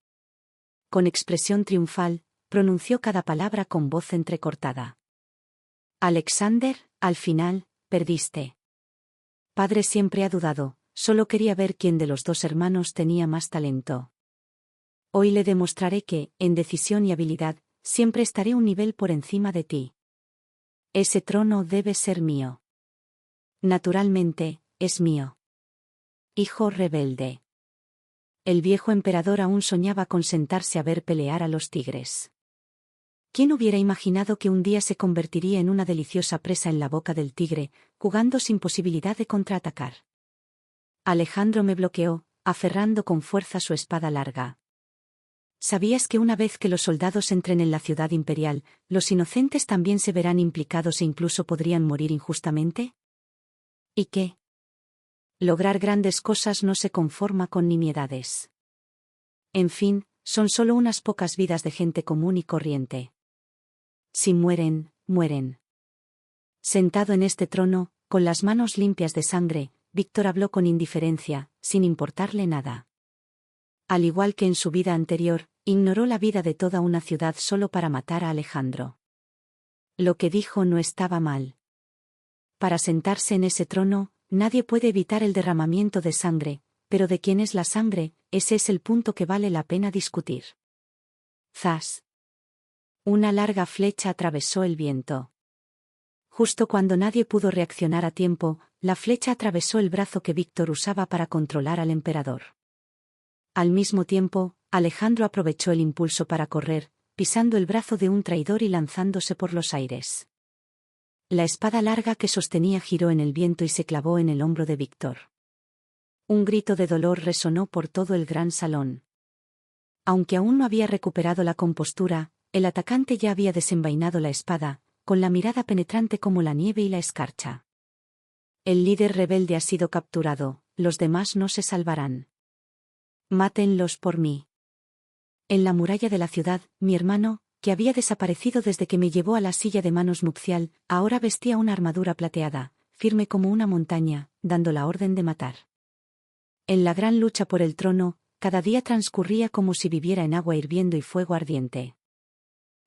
Con expresión triunfal, pronunció cada palabra con voz entrecortada. Alexander, al final, perdiste. Padre siempre ha dudado, solo quería ver quién de los dos hermanos tenía más talento. Hoy le demostraré que, en decisión y habilidad, siempre estaré un nivel por encima de ti. Ese trono debe ser mío. Naturalmente, es mío. Hijo rebelde. El viejo emperador aún soñaba con sentarse a ver pelear a los tigres. ¿Quién hubiera imaginado que un día se convertiría en una deliciosa presa en la boca del tigre, jugando sin posibilidad de contraatacar? Alejandro me bloqueó, aferrando con fuerza su espada larga. ¿Sabías que una vez que los soldados entren en la ciudad imperial, los inocentes también se verán implicados e incluso podrían morir injustamente? ¿Y qué? Lograr grandes cosas no se conforma con nimiedades. En fin, son solo unas pocas vidas de gente común y corriente. Si mueren, mueren. Sentado en este trono, con las manos limpias de sangre, Víctor habló con indiferencia, sin importarle nada. Al igual que en su vida anterior, ignoró la vida de toda una ciudad solo para matar a Alejandro. Lo que dijo no estaba mal. Para sentarse en ese trono, nadie puede evitar el derramamiento de sangre, pero de quién es la sangre, ese es el punto que vale la pena discutir. Zas. Una larga flecha atravesó el viento. Justo cuando nadie pudo reaccionar a tiempo, la flecha atravesó el brazo que Víctor usaba para controlar al emperador. Al mismo tiempo, Alejandro aprovechó el impulso para correr, pisando el brazo de un traidor y lanzándose por los aires. La espada larga que sostenía giró en el viento y se clavó en el hombro de Víctor. Un grito de dolor resonó por todo el gran salón. Aunque aún no había recuperado la compostura, el atacante ya había desenvainado la espada, con la mirada penetrante como la nieve y la escarcha. El líder rebelde ha sido capturado, los demás no se salvarán. Mátenlos por mí. En la muralla de la ciudad, mi hermano, que había desaparecido desde que me llevó a la silla de manos nupcial, ahora vestía una armadura plateada, firme como una montaña, dando la orden de matar. En la gran lucha por el trono, cada día transcurría como si viviera en agua hirviendo y fuego ardiente.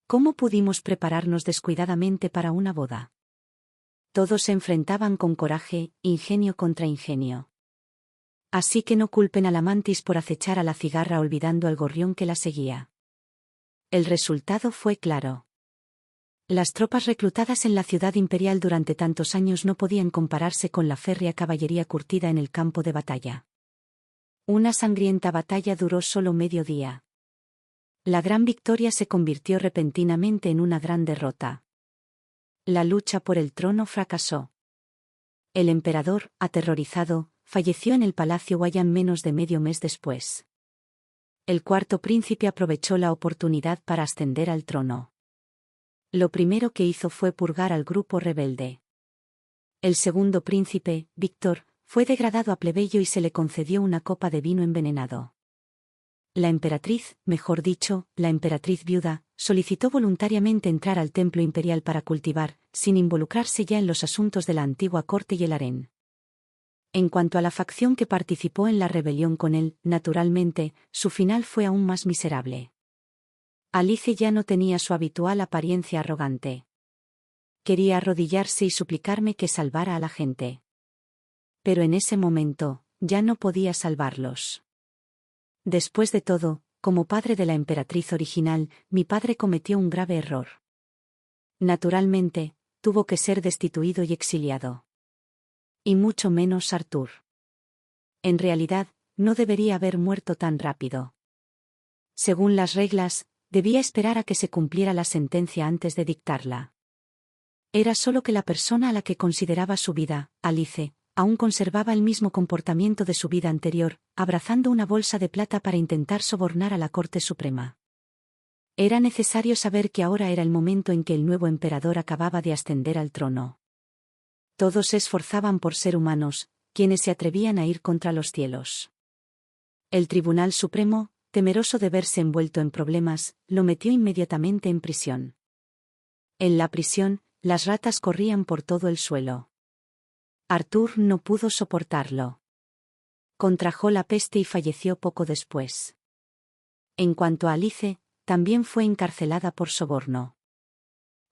¿Cómo pudimos prepararnos descuidadamente para una boda? Todos se enfrentaban con coraje, ingenio contra ingenio. Así que no culpen a la mantis por acechar a la cigarra olvidando al gorrión que la seguía. El resultado fue claro. Las tropas reclutadas en la ciudad imperial durante tantos años no podían compararse con la férrea caballería curtida en el campo de batalla. Una sangrienta batalla duró solo medio día. La gran victoria se convirtió repentinamente en una gran derrota. La lucha por el trono fracasó. El emperador, aterrorizado, falleció en el Palacio Wayang menos de medio mes después. El cuarto príncipe aprovechó la oportunidad para ascender al trono. Lo primero que hizo fue purgar al grupo rebelde. El segundo príncipe, Víctor, fue degradado a plebeyo y se le concedió una copa de vino envenenado. La emperatriz, mejor dicho, la emperatriz viuda, solicitó voluntariamente entrar al templo imperial para cultivar, sin involucrarse ya en los asuntos de la antigua corte y el harén. En cuanto a la facción que participó en la rebelión con él, naturalmente, su final fue aún más miserable. Alice ya no tenía su habitual apariencia arrogante. Quería arrodillarse y suplicarme que salvara a la gente. Pero en ese momento, ya no podía salvarlos. Después de todo, como padre de la emperatriz original, mi padre cometió un grave error. Naturalmente, tuvo que ser destituido y exiliado. Y mucho menos Arthur. En realidad, no debería haber muerto tan rápido. Según las reglas, debía esperar a que se cumpliera la sentencia antes de dictarla. Era solo que la persona a la que consideraba su vida, Alice, aún conservaba el mismo comportamiento de su vida anterior, abrazando una bolsa de plata para intentar sobornar a la Corte Suprema. Era necesario saber que ahora era el momento en que el nuevo emperador acababa de ascender al trono. Todos se esforzaban por ser humanos, quienes se atrevían a ir contra los cielos. El Tribunal Supremo, temeroso de verse envuelto en problemas, lo metió inmediatamente en prisión. En la prisión, las ratas corrían por todo el suelo. Arthur no pudo soportarlo. Contrajo la peste y falleció poco después. En cuanto a Alice, también fue encarcelada por soborno.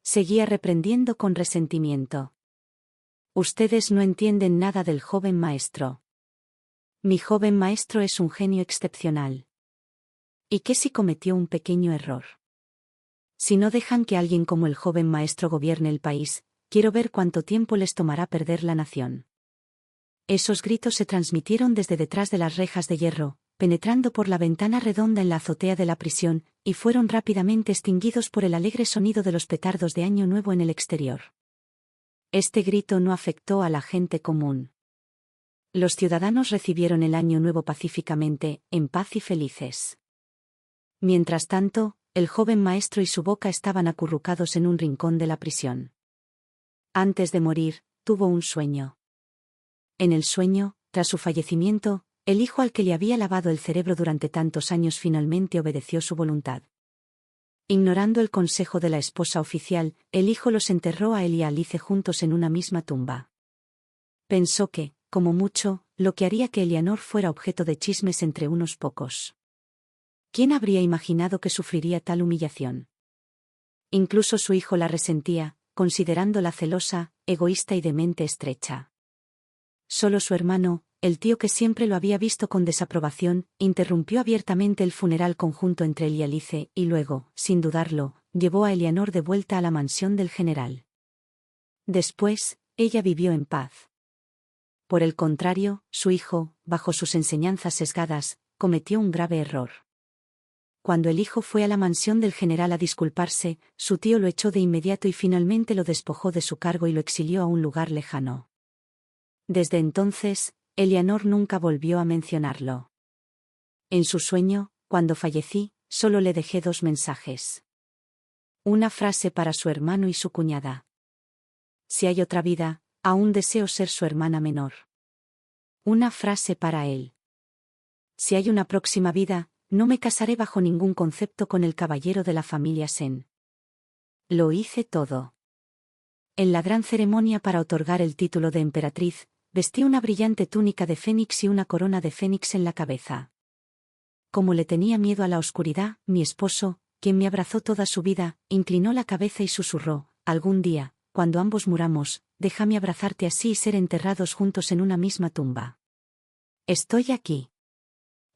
Seguía reprendiendo con resentimiento. Ustedes no entienden nada del joven maestro. Mi joven maestro es un genio excepcional. ¿Y qué si cometió un pequeño error? Si no dejan que alguien como el joven maestro gobierne el país, quiero ver cuánto tiempo les tomará perder la nación. Esos gritos se transmitieron desde detrás de las rejas de hierro, penetrando por la ventana redonda en la azotea de la prisión, y fueron rápidamente extinguidos por el alegre sonido de los petardos de Año Nuevo en el exterior. Este grito no afectó a la gente común. Los ciudadanos recibieron el Año Nuevo pacíficamente, en paz y felices. Mientras tanto, el joven maestro y su boca estaban acurrucados en un rincón de la prisión. Antes de morir, tuvo un sueño. En el sueño, tras su fallecimiento, el hijo al que le había lavado el cerebro durante tantos años finalmente obedeció su voluntad. Ignorando el consejo de la esposa oficial, el hijo los enterró a él y a Alice juntos en una misma tumba. Pensó que, como mucho, lo que haría que Eleanor fuera objeto de chismes entre unos pocos. ¿Quién habría imaginado que sufriría tal humillación? Incluso su hijo la resentía, considerándola celosa, egoísta y de mente estrecha. Solo su hermano, el tío que siempre lo había visto con desaprobación, interrumpió abiertamente el funeral conjunto entre él y Alice, y luego, sin dudarlo, llevó a Eleanor de vuelta a la mansión del general. Después, ella vivió en paz. Por el contrario, su hijo, bajo sus enseñanzas sesgadas, cometió un grave error. Cuando el hijo fue a la mansión del general a disculparse, su tío lo echó de inmediato y finalmente lo despojó de su cargo y lo exilió a un lugar lejano. Desde entonces, Eleanor nunca volvió a mencionarlo. En su sueño, cuando fallecí, solo le dejé 2 mensajes. Una frase para su hermano y su cuñada. Si hay otra vida, aún deseo ser su hermana menor. Una frase para él. Si hay una próxima vida, no me casaré bajo ningún concepto con el caballero de la familia Sen. Lo hice todo. En la gran ceremonia para otorgar el título de emperatriz, vestí una brillante túnica de fénix y una corona de fénix en la cabeza. Como le tenía miedo a la oscuridad, mi esposo, quien me abrazó toda su vida, inclinó la cabeza y susurró: algún día, cuando ambos muramos, déjame abrazarte así y ser enterrados juntos en una misma tumba. Estoy aquí.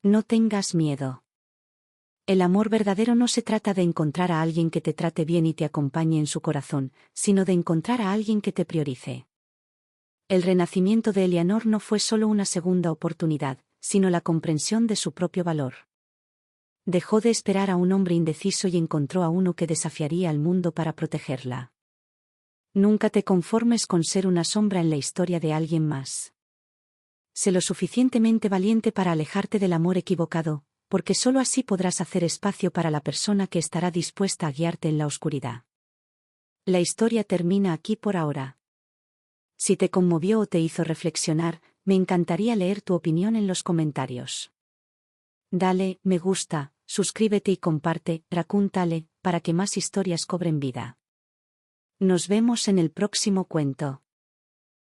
No tengas miedo. El amor verdadero no se trata de encontrar a alguien que te trate bien y te acompañe en su corazón, sino de encontrar a alguien que te priorice. El renacimiento de Eleanor no fue solo una segunda oportunidad, sino la comprensión de su propio valor. Dejó de esperar a un hombre indeciso y encontró a uno que desafiaría al mundo para protegerla. Nunca te conformes con ser una sombra en la historia de alguien más. Sé lo suficientemente valiente para alejarte del amor equivocado, porque sólo así podrás hacer espacio para la persona que estará dispuesta a guiarte en la oscuridad. La historia termina aquí por ahora. Si te conmovió o te hizo reflexionar, me encantaría leer tu opinión en los comentarios. Dale, me gusta, suscríbete y comparte, Raccoon Tale, para que más historias cobren vida. Nos vemos en el próximo cuento.